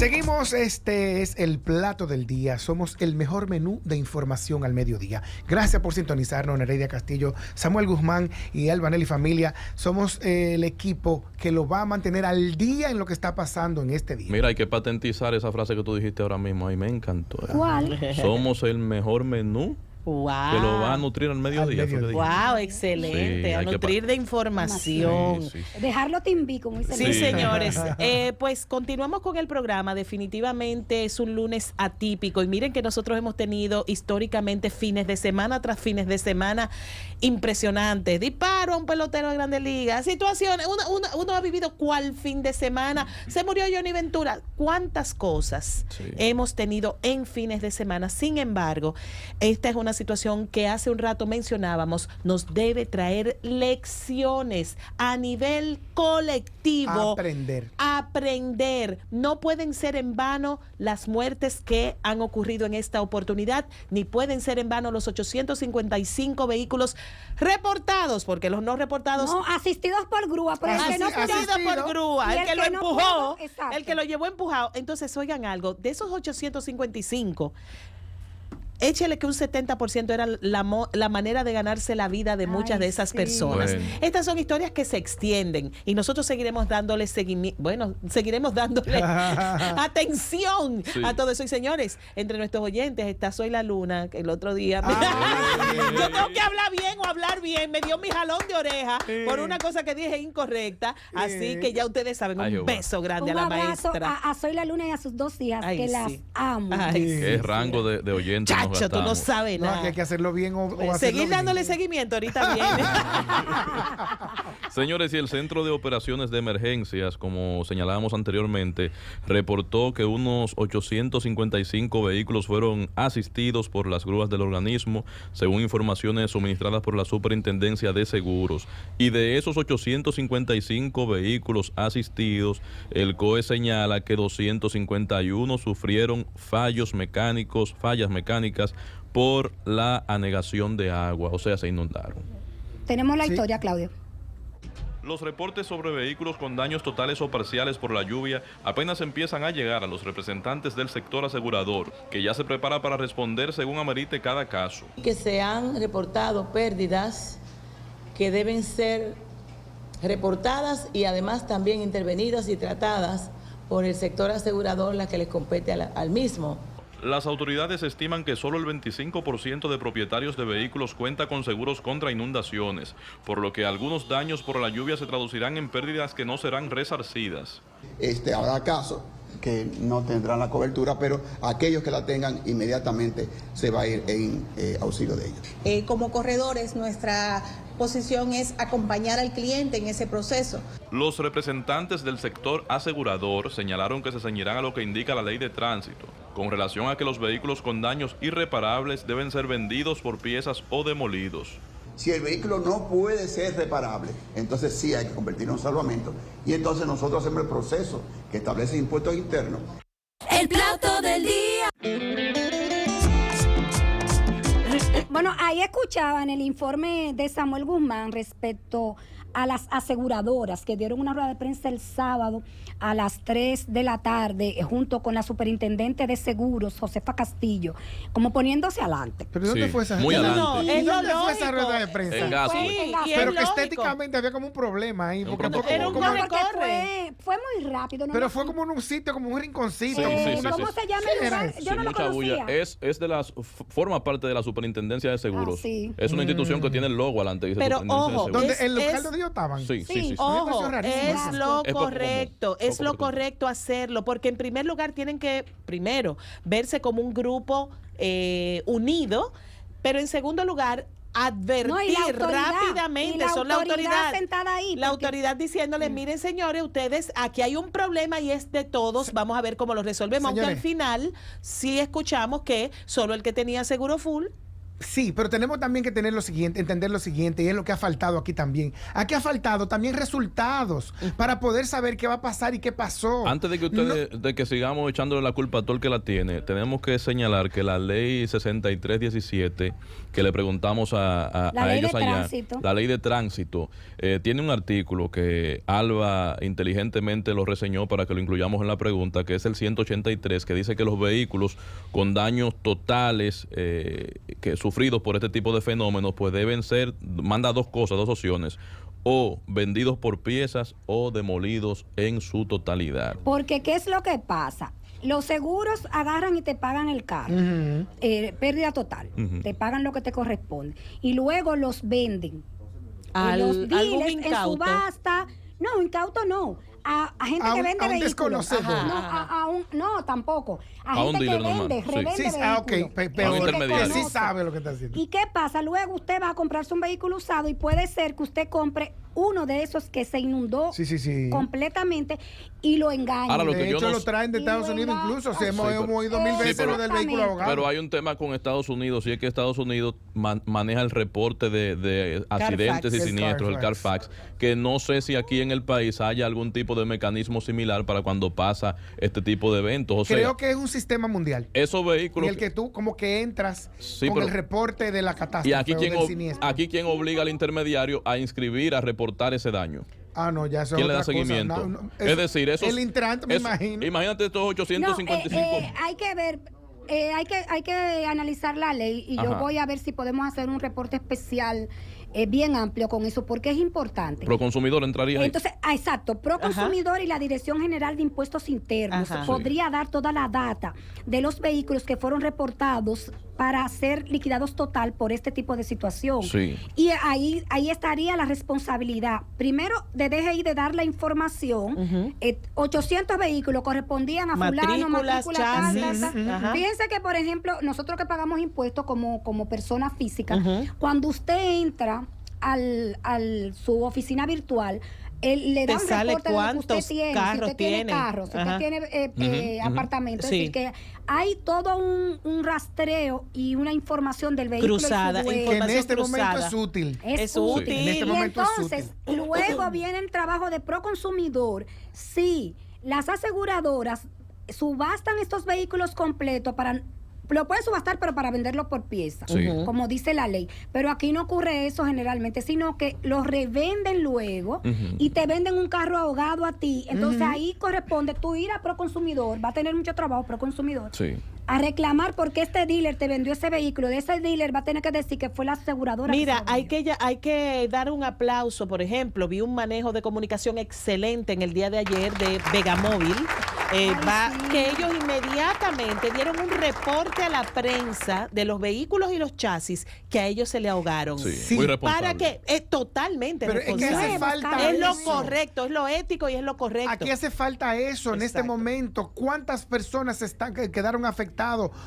Seguimos, este es el plato del día. Somos el mejor menú de información al mediodía. Gracias por sintonizarnos, Nereidia Castillo, Samuel Guzmán y Elbanel y familia. Somos el equipo que lo va a mantener al día en lo que está pasando en este día. Mira, hay que patentizar esa frase que tú dijiste ahora mismo. Ahí me encantó. ¿Cuál? Somos el mejor menú Wow. que lo va a nutrir al mediodía. Al mediodía. Wow, excelente. Sí, a hay que nutrir de información. Sí, sí. Dejarlo timbi, como dice Sí, el- señores. Pues continuamos con el programa. Definitivamente es un lunes atípico. Y miren que nosotros hemos tenido históricamente fines de semana tras fines de semana impresionantes. Disparo a un pelotero de Grandes Ligas. Situaciones. Uno ha vivido cuál fin de semana. Se murió Johnny Ventura. ¿Cuántas cosas Sí. hemos tenido en fines de semana? Sin embargo, esta es una situación que hace un rato mencionábamos, nos debe traer lecciones a nivel colectivo. Aprender. No pueden ser en vano las muertes que han ocurrido en esta oportunidad, ni pueden ser en vano los 855 vehículos reportados, porque los no reportados... No, asistidos por grúa, pero el que no pudo- asistido por grúa, y el que lo no empujó, pudo, exacto. el que lo llevó empujado. Entonces, oigan algo, de esos 855, échele que un 70% era la manera de ganarse la vida de muchas Ay, de esas sí. personas. Bueno. Estas son historias que se extienden y nosotros seguiremos dándole seguimiento, seguiremos dándole atención Sí. a todo eso. Y señores, entre nuestros oyentes está Soy la Luna, que el otro día Ay. yo tengo que hablar bien o hablar bien, me dio mi jalón de oreja por una cosa que dije incorrecta, así que ya ustedes saben, Ay, un Jehová. beso grande Un a la abrazo maestra. a Soy la Luna y a sus dos hijas, Ay, que sí. las amo. Ay, Qué sí, rango de oyentes nos Chacho, tú no gastamos. sabes No, nada. que hay que hacerlo bien o hacerlo Seguir bien. dándole seguimiento, ahorita viene. Señores, y el Centro de Operaciones de Emergencias, como señalábamos anteriormente, reportó que unos 855 vehículos fueron asistidos por las grúas del organismo, según informaciones suministradas por la Superintendencia de Seguros. Y de esos 855 vehículos asistidos, el COE señala que 251 sufrieron fallas mecánicas por la anegación de agua, o sea, se inundaron. Tenemos la Sí. historia, Claudio. Los reportes sobre vehículos con daños totales o parciales por la lluvia apenas empiezan a llegar a los representantes del sector asegurador, que ya se prepara para responder según amerite cada caso. Que se han reportado pérdidas que deben ser reportadas y además también intervenidas y tratadas por el sector asegurador, la que les compete al mismo. Las autoridades estiman que solo el 25% de propietarios de vehículos cuenta con seguros contra inundaciones, por lo que algunos daños por la lluvia se traducirán en pérdidas que no serán resarcidas. Habrá casos que no tendrán la cobertura, pero aquellos que la tengan inmediatamente se va a ir en auxilio de ellos. Como corredores, nuestra posición es acompañar al cliente en ese proceso. Los representantes del sector asegurador señalaron que se ceñirán a lo que indica la ley de tránsito, con relación a que los vehículos con daños irreparables deben ser vendidos por piezas o demolidos. Si el vehículo no puede ser reparable, entonces sí hay que convertirlo en salvamento. Y entonces nosotros hacemos el proceso que establece impuestos internos. El plato del día. Bueno, ahí escuchaban el informe de Samuel Guzmán respecto a las aseguradoras que dieron una rueda de prensa el sábado a las 3 de la tarde junto con la superintendente de seguros, Josefa Castillo, como poniéndose adelante. ¿Pero dónde Sí, fue esa muy rueda? adelante. es ¿Y dónde lo fue esa lógico. rueda de prensa? En Gasco. Sí, y es Pero que lógico. estéticamente había como un problema ahí. Un Porque problema. Era un como- corre, Porque corre. fue muy rápido. ¿no? pero fue como en un sitio, como un rinconcito. Sí, como sí, sí, una- ¿Cómo sí. se llama ¿Qué el era lugar? eso? Yo no lo mucha bulla. conocía. Es de las forma parte de la Superintendencia de Seguros. Ah, sí. Es una institución que tiene el logo adelante. Dice Pero, Superintendencia de ojo, Seguros. ¿Donde, Es- ¿El local es- donde ellos estaban? Sí, sí, sí, sí. Ojo, pareció rarísimo es eso. lo Es poco correcto, común, es poco lo frecuente. correcto hacerlo, porque en primer lugar tienen que, primero, verse como un grupo unido, pero en segundo lugar, advertir No, y la autoridad, rápidamente, y la son la autoridad autoridad, sentada ahí, la porque- autoridad diciéndoles, miren señores, ustedes, aquí hay un problema y es de todos, vamos a ver cómo lo resolvemos, aunque al Señores. final sí escuchamos que solo el que tenía seguro full Sí, pero tenemos también que tener lo siguiente, entender lo siguiente, y es lo que ha faltado aquí también. Aquí ha faltado también resultados para poder saber qué va a pasar y qué pasó. Antes de que ustedes, de que sigamos echándole la culpa a todo el que la tiene, tenemos que señalar que la ley 6317, que le preguntamos a ellos allá, la ley de tránsito, tiene un artículo que Alba inteligentemente lo reseñó para que lo incluyamos en la pregunta, que es el 183, que dice que los vehículos con daños totales que sufridos por este tipo de fenómenos, pues deben ser, manda dos cosas, dos opciones: o vendidos por piezas o demolidos en su totalidad. Porque ¿qué es lo que pasa? Los seguros agarran y te pagan el carro, pérdida total, te pagan lo que te corresponde, y luego los venden. Los dealers en subasta, no, incauto no. A gente que vende vehículos. No, tampoco. A gente que vende, revende vehículos. Que sí sabe lo que está haciendo. ¿Y qué pasa? Luego usted va a comprarse un vehículo usado y puede ser que usted compre uno de esos que se inundó completamente y lo engaña. Ahora, de hecho, lo traen de Estados Unidos incluso. Hemos oído 1000 veces lo del vehículo ahogado. Pero hay un tema con Estados Unidos, y es que Estados Unidos maneja el reporte de accidentes y siniestros, el Carfax, que no sé si aquí en el país haya algún tipo de mecanismo similar para cuando pasa este tipo de eventos. O Creo sea, que es un sistema mundial. Esos vehículos... En el que tú como que entras con el reporte de la catástrofe. Y aquí quién obliga al intermediario a inscribir, a reportar ese daño. No, ya eso ¿Quién le da otra seguimiento? Cosa. Es decir, eso el Intran, me imagino. Imagínate estos 855. Hay que ver, hay que analizar la ley, y yo voy a ver si podemos hacer un reporte especial bien amplio con eso, porque es importante. Proconsumidor entraría ahí. Entonces, exacto, Proconsumidor y la Dirección General de Impuestos Internos podría dar toda la data de los vehículos que fueron reportados para ser liquidados total por este tipo de situación. Sí. Y ahí estaría la responsabilidad, primero, de DGI de dar la información. 800 vehículos correspondían a fulano, matrícula, Fíjense que, por ejemplo, nosotros que pagamos impuestos como persona física, cuando usted entra a su oficina virtual, le da un reporte de lo que usted tiene, si usted tiene carros, si usted tiene apartamentos, es decir, que hay todo un rastreo y una información del vehículo cruzada, que en este momento es útil. Es útil. En este momento entonces, luego viene el trabajo de Proconsumidor. Sí, las aseguradoras subastan estos vehículos completos para... Lo pueden subastar, pero para venderlo por pieza, como dice la ley. Pero aquí no ocurre eso generalmente, sino que los revenden luego y te venden un carro ahogado a ti. Entonces ahí corresponde tú ir a Proconsumidor, va a tener mucho trabajo Proconsumidor, a reclamar porque este dealer te vendió ese vehículo. De ese dealer va a tener que decir que fue la aseguradora. Mira, hay que dar un aplauso. Por ejemplo, vi un manejo de comunicación excelente en el día de ayer de Vegamóvil, que ellos inmediatamente dieron un reporte a la prensa de los vehículos y los chasis que a ellos se le ahogaron. Muy responsable. Para que es totalmente responsable. Es que hace falta es lo eso. Correcto, es lo ético y es lo correcto. Aquí hace falta eso en este momento. ¿Cuántas personas quedaron afectadas?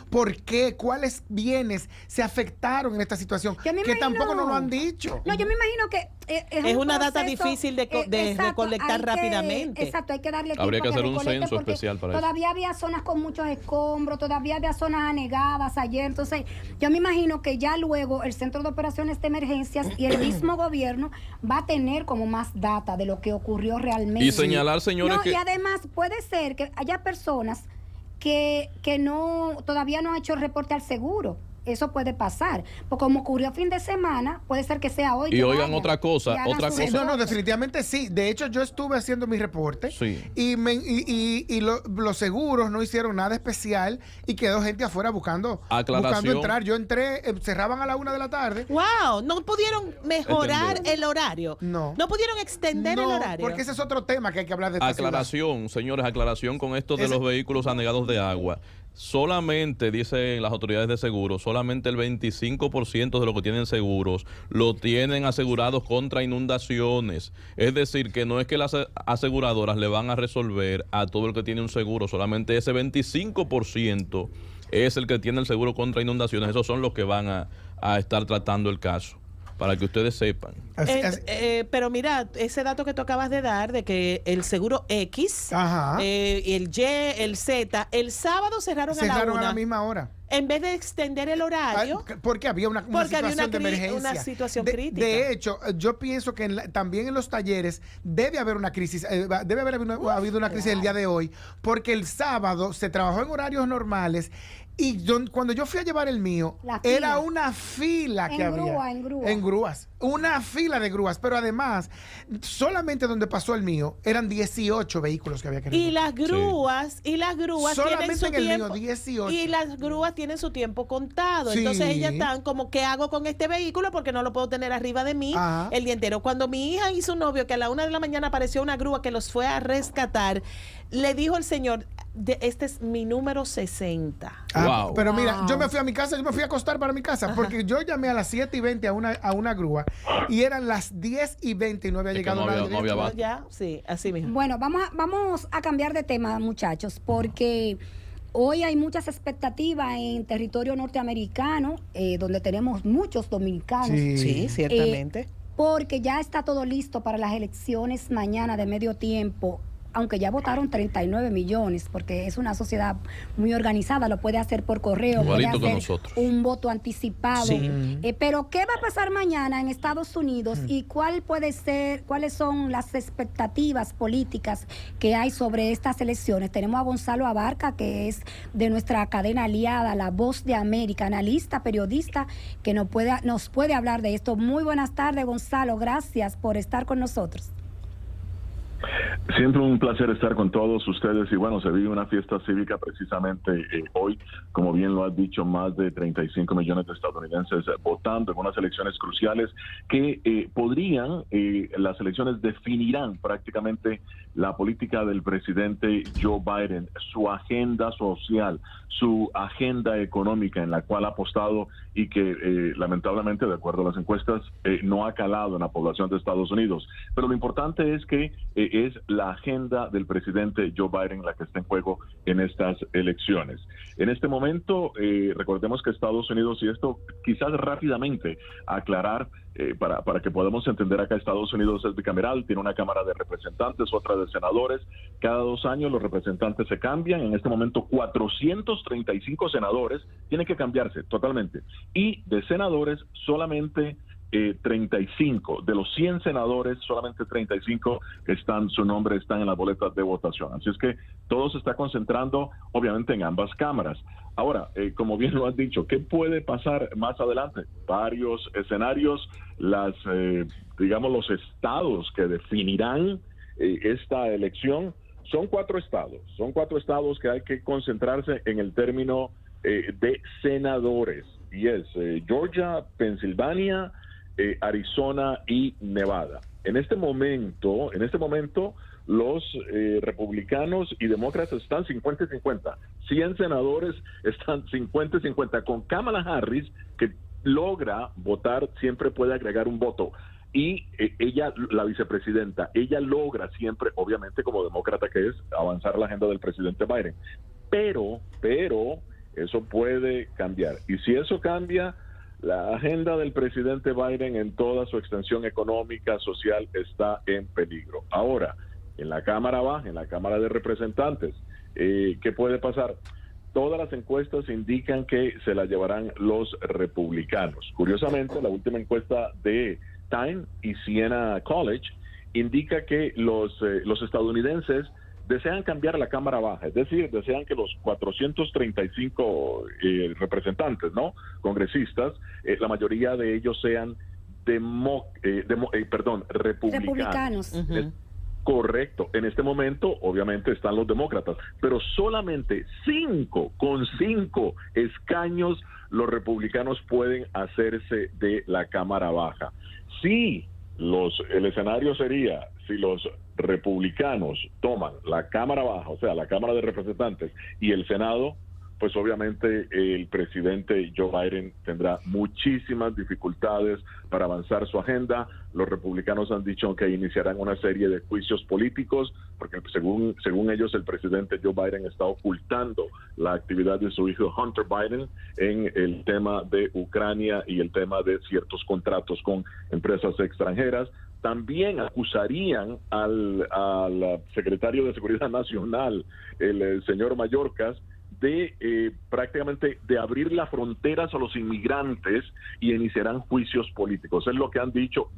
¿Por qué? ¿Cuáles bienes se afectaron en esta situación? Que tampoco nos lo han dicho. No, yo me imagino que es una data difícil de recolectar rápidamente. Exacto, hay que darle tiempo. Habría que hacer un censo especial para eso. Todavía había zonas con muchos escombros, todavía había zonas anegadas ayer. Entonces, yo me imagino que ya luego el Centro de Operaciones de Emergencias y el mismo gobierno va a tener como más data de lo que ocurrió realmente. Y señalar, señores, y además puede ser que haya personas que todavía no han hecho el reporte al seguro. Eso puede pasar. Porque como ocurrió fin de semana, puede ser que sea hoy. Y oigan otra cosa. No, definitivamente sí. De hecho, yo estuve haciendo mi reporte y los seguros no hicieron nada especial y quedó gente afuera buscando entrar. Yo entré, cerraban a la 1 de la tarde. ¡Wow! ¿No pudieron mejorar el horario? No. ¿No pudieron extender el horario? Porque ese es otro tema que hay que hablar de esta Aclaración, señores, aclaración con esto de los vehículos anegados de agua. Solamente, dicen las autoridades de seguros, solamente el 25% de los que tienen seguros lo tienen asegurados contra inundaciones. Es decir, que no es que las aseguradoras le van a resolver a todo el que tiene un seguro, solamente ese 25% es el que tiene el seguro contra inundaciones. Esos son los que van a estar tratando el caso, para que ustedes sepan. Pero mira, ese dato que tú acabas de dar, de que el seguro X, el Y, el Z, el sábado cerraron a la 1. A la misma hora. en vez de extender el horario. Porque había una situación de emergencia. Una situación crítica. De hecho, yo pienso que también en los talleres debe haber una crisis, debe haber habido una crisis el día de hoy, porque el sábado se trabajó en horarios normales. Y cuando yo fui a llevar el mío, era una fila que había. En grúas. Una fila de grúas. Pero además, solamente donde pasó el mío, eran 18 vehículos que había que recoger. Y las grúas solamente tienen su en el tiempo. mío, 18. Y las grúas tienen su tiempo contado. Sí. Entonces ellas están como, ¿qué hago con este vehículo? Porque no lo puedo tener arriba de mí el día entero. Cuando mi hija y su novio, que a la 1 de la mañana apareció una grúa que los fue a rescatar, le dijo el señor, este es mi número 60. Wow. Pero mira, yo me fui a mi casa, yo me fui a acostar para mi casa, porque yo llamé a las 7:20 a una grúa y eran las 10:20 y no había llegado nadie. No había Ya, sí, así mismo. Bueno, vamos a cambiar de tema, muchachos, porque hoy hay muchas expectativas en territorio norteamericano, donde tenemos muchos dominicanos. Sí, ciertamente. Porque ya está todo listo para las elecciones mañana de medio tiempo. Aunque ya votaron 39 millones, porque es una sociedad muy organizada, lo puede hacer por correo, igualito puede que hacer nosotros. un voto anticipado. Sí. Pero ¿qué va a pasar mañana en Estados Unidos y cuáles son las expectativas políticas que hay sobre estas elecciones? Tenemos a Gonzalo Abarca, que es de nuestra cadena aliada, La Voz de América, analista, periodista, que nos puede hablar de esto. Muy buenas tardes, Gonzalo, gracias por estar con nosotros. Siempre un placer estar con todos ustedes y bueno, se vive una fiesta cívica precisamente hoy, como bien lo has dicho, más de 35 millones de estadounidenses votando en unas elecciones cruciales que las elecciones definirán prácticamente la política del presidente Joe Biden, su agenda social, su agenda económica en la cual ha apostado y que lamentablemente, de acuerdo a las encuestas, no ha calado en la población de Estados Unidos. Pero lo importante es que es la agenda del presidente Joe Biden la que está en juego en estas elecciones. En este momento, recordemos que Estados Unidos, y esto quizás rápidamente aclarar, para que podamos entender acá, Estados Unidos es bicameral, tiene una Cámara de Representantes, otra de Senadores. Cada 2 años los representantes se cambian. En este momento 435 senadores tienen que cambiarse totalmente. Y de senadores solamente 35. De los 100 senadores, solamente 35 su nombre están en las boletas de votación. Así es que todo se está concentrando obviamente en ambas cámaras. Ahora, como bien lo has dicho, ¿qué puede pasar más adelante? Varios escenarios, los estados que definirán esta elección. Son 4 estados que hay que concentrarse en el término de senadores, y es Georgia, Pensilvania, Arizona y Nevada. En este momento, los republicanos y demócratas están 50-50. 100 senadores están 50-50. Con Kamala Harris, que logra votar, siempre puede agregar un voto. Y ella, la vicepresidenta, ella logra siempre, obviamente como demócrata que es, avanzar la agenda del presidente Biden. Pero, eso puede cambiar. Y si eso cambia, la agenda del presidente Biden en toda su extensión económica, social, está en peligro. Ahora, en la Cámara Baja, en la Cámara de Representantes, ¿qué puede pasar? Todas las encuestas indican que se la llevarán los republicanos. Curiosamente, la última encuesta de Time y Siena College indica que los estadounidenses desean cambiar la Cámara Baja, es decir, desean que los 435 representantes, ¿no?, congresistas, la mayoría de ellos sean republicanos. Correcto. En este momento, obviamente, están los demócratas, pero solamente 5 escaños los republicanos pueden hacerse de la Cámara Baja. Si el escenario sería, si los republicanos toman la Cámara Baja, o sea, la Cámara de Representantes y el Senado, pues obviamente el presidente Joe Biden tendrá muchísimas dificultades para avanzar su agenda. Los republicanos han dicho que iniciarán una serie de juicios políticos, porque según ellos el presidente Joe Biden está ocultando la actividad de su hijo Hunter Biden en el tema de Ucrania y el tema de ciertos contratos con empresas extranjeras. También acusarían al secretario de Seguridad Nacional, el señor Mayorkas, de prácticamente de abrir las fronteras a los inmigrantes y iniciarán juicios políticos. Es lo que han dicho,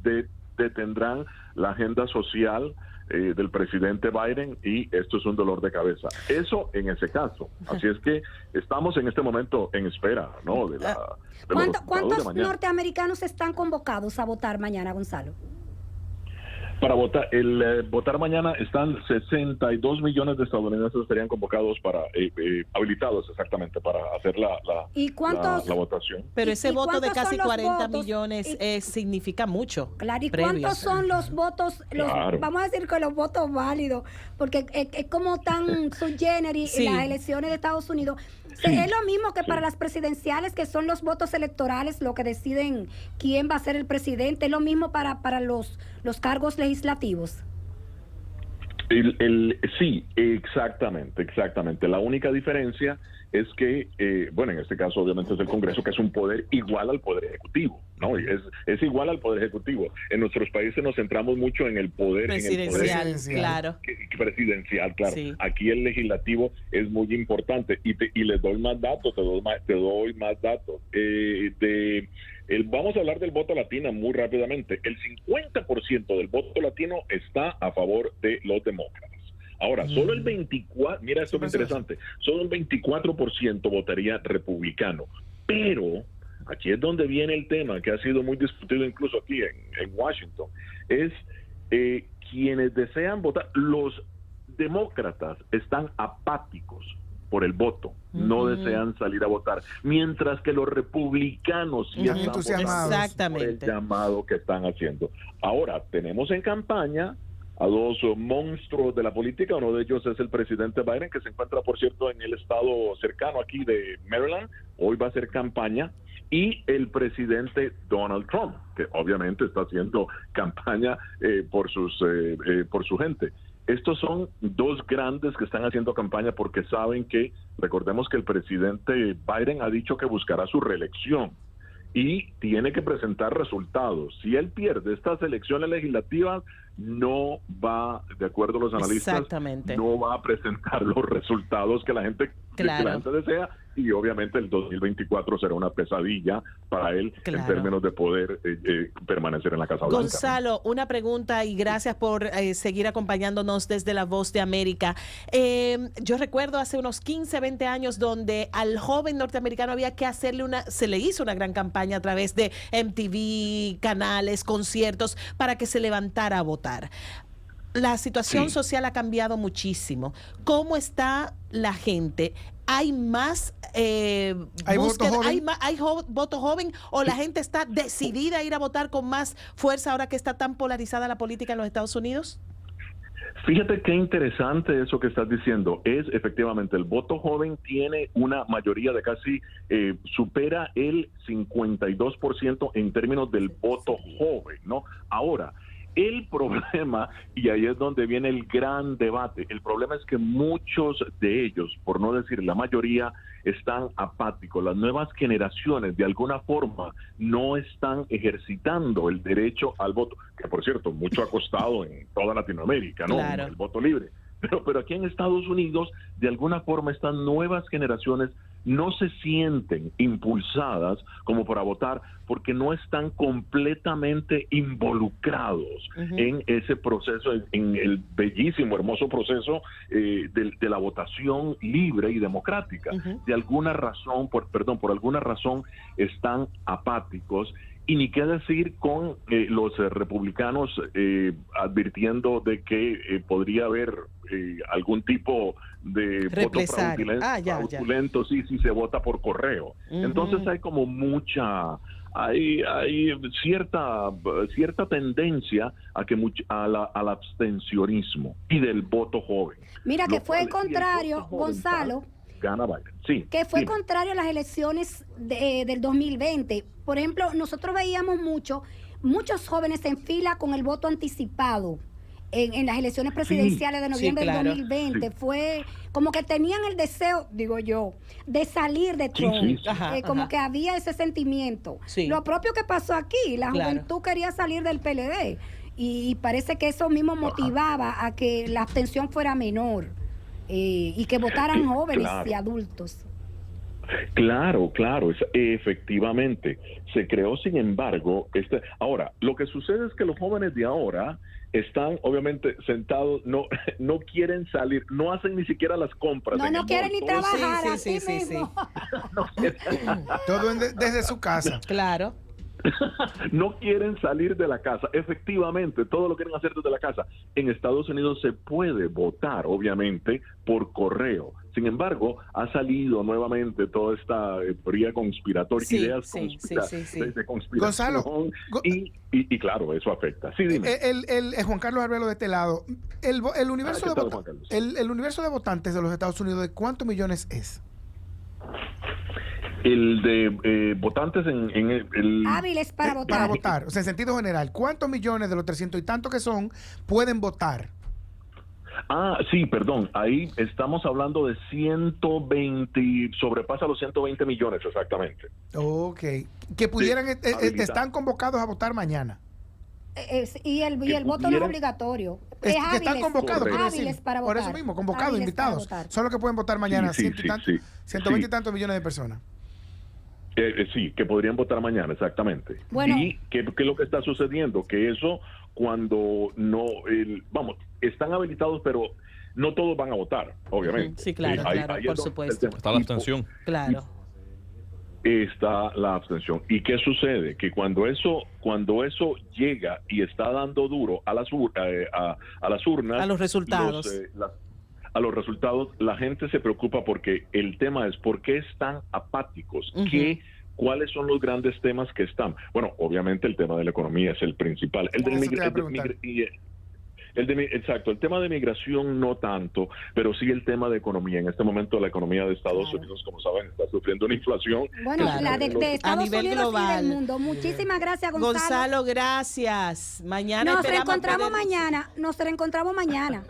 detendrán la agenda social del presidente Biden, y esto es un dolor de cabeza. Eso en ese caso. Así es que estamos en este momento en espera, ¿no? ¿Cuántos norteamericanos están convocados a votar mañana, Gonzalo? Para votar, votar mañana están 62 millones de estadounidenses estarían convocados para, habilitados exactamente para hacer la votación. Pero ese voto de casi 40 millones significa mucho. Claro, ¿y cuántos son los votos, vamos a decir que los votos válidos? Porque es como tan sui generis en las elecciones de Estados Unidos. Es lo mismo que para las presidenciales, que son los votos electorales lo que deciden quién va a ser el presidente. Es lo mismo para los cargos legislativos. Sí, exactamente. La única diferencia es que, en este caso obviamente es el Congreso, que es un poder igual al Poder Ejecutivo, ¿no? Es igual al Poder Ejecutivo. En nuestros países nos centramos mucho en el poder presidencial, claro. Presidencial, claro. Sí. Aquí el legislativo es muy importante, y les doy más datos, te doy más datos. Vamos a hablar del voto latino muy rápidamente. El 50% del voto latino está a favor de los demócratas. Ahora, solo el 24%, mira, esto es interesante, solo el 24% votaría republicano. Pero, aquí es donde viene el tema, que ha sido muy discutido incluso aquí en Washington, es quienes desean votar. Los demócratas están apáticos por el voto, no desean salir a votar, mientras que los republicanos sí están votando por el llamado que están haciendo. Ahora, tenemos en campaña a dos monstruos de la política. Uno de ellos es el presidente Biden, que se encuentra, por cierto, en el estado cercano aquí de Maryland. Hoy va a hacer campaña. Y el presidente Donald Trump, que obviamente está haciendo campaña por su gente. Estos son dos grandes que están haciendo campaña porque saben que, recordemos que el presidente Biden ha dicho que buscará su reelección y tiene que presentar resultados. Si él pierde estas elecciones legislativas, no va, de acuerdo a los analistas, no va a presentar los resultados que la gente desea, y obviamente el 2024 será una pesadilla para él en términos de poder permanecer en la Casa Blanca. Gonzalo, una pregunta, y gracias por seguir acompañándonos desde La Voz de América. Yo recuerdo hace unos 15, 20 años donde al joven norteamericano había que se le hizo una gran campaña a través de MTV, canales, conciertos, para que se levantara a votar. La situación social ha cambiado muchísimo. ¿Cómo está la gente? ¿Hay más ¿Hay voto joven o la gente está decidida a ir a votar con más fuerza ahora que está tan polarizada la política en los Estados Unidos? Fíjate qué interesante eso que estás diciendo. Es efectivamente, el voto joven tiene una mayoría de casi, supera el 52% en términos del voto joven, ¿no? Ahora, el problema, y ahí es donde viene el gran debate, el problema es que muchos de ellos, por no decir la mayoría, están apáticos. Las nuevas generaciones de alguna forma no están ejercitando el derecho al voto, que por cierto, mucho ha costado en toda Latinoamérica, ¿no? Claro. El voto libre. Pero aquí en Estados Unidos, de alguna forma, estas nuevas generaciones no se sienten impulsadas como para votar porque no están completamente involucrados en ese proceso, en el bellísimo, hermoso proceso de la votación libre y democrática. De alguna razón, por alguna razón, están apáticos. Y ni qué decir con los republicanos advirtiendo de que podría haber algún tipo de voto fraudulento si se vota por correo. Entonces hay como hay cierta tendencia al abstencionismo y del voto joven. Mira, que fue el contrario, Gonzalo. Gana Biden, sí. Que fue contrario a las elecciones del 2020. Por ejemplo, nosotros veíamos muchos jóvenes en fila con el voto anticipado en las elecciones presidenciales de noviembre del 2020. Fue como que tenían el deseo, digo yo, de salir de Trump. Como que había ese sentimiento. Lo propio que pasó aquí, la juventud quería salir del PLD y parece que eso mismo motivaba a que la abstención fuera menor. y que votaran jóvenes Claro. y adultos. Claro, efectivamente. Se creó, sin embargo, ahora, lo que sucede es que los jóvenes de ahora están obviamente sentados, no quieren salir, no hacen ni siquiera las compras. No quieren ni trabajar, así mismo. Todo desde su casa. Claro. No quieren salir de la casa. Efectivamente, todo lo quieren hacer desde la casa. En Estados Unidos se puede votar, obviamente, por correo. Sin embargo, ha salido nuevamente toda esta teoría conspiratoria, ideas de conspiración. Gonzalo, y claro, eso afecta. Sí, dime. Juan Carlos Arbelo de este lado. El universo, ¿qué tal, Juan Carlos? el universo de votantes de los Estados Unidos, ¿de cuántos millones es? El de votantes en el hábiles para votar. Para votar, o sea, en sentido general, ¿cuántos millones de los 300 y tantos que son pueden votar? Sí, perdón, ahí estamos hablando de 120, sobrepasa los 120 millones exactamente. Ok, que pudieran, están convocados a votar mañana. Y el voto no es obligatorio. Que están convocados, hábiles para votar. Por eso mismo, convocados, invitados. Son los que pueden votar mañana, 120 y tantos millones de personas. Sí, que podrían votar mañana, exactamente. Bueno. ¿Y qué es lo que está sucediendo? Que eso, cuando están habilitados, pero no todos van a votar, obviamente. Sí, claro, ahí por supuesto. Está la abstención. Claro. Está la abstención. ¿Y qué sucede? Que cuando eso llega y está dando duro a las urnas, a los resultados. A los resultados, la gente se preocupa porque el tema es ¿por qué están apáticos? ¿Cuáles son los grandes temas que están? Bueno, obviamente el tema de la economía es el principal. Exacto, el tema de migración no tanto, pero sí el tema de economía. En este momento la economía de Estados Unidos, como saben, está sufriendo una inflación. Bueno, la de Estados a nivel Unidos global. y del mundo. Muchísimas gracias, Gonzalo. Gonzalo, gracias. Mañana Nos reencontramos mañana.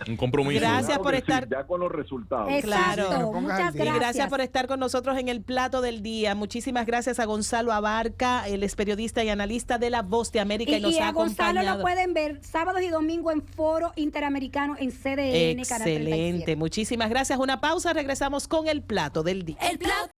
Un compromiso. Gracias por estar. Ya con los resultados. Exacto. Muchas gracias. Y gracias por estar con nosotros en el plato del día. Muchísimas gracias a Gonzalo Abarca, él es periodista y analista de La Voz de América y nos ha a Gonzalo acompañado. lo pueden ver sábados y domingos en Foro Interamericano en CDN. Excelente, muchísimas gracias. Una pausa, regresamos con el plato del día. El plato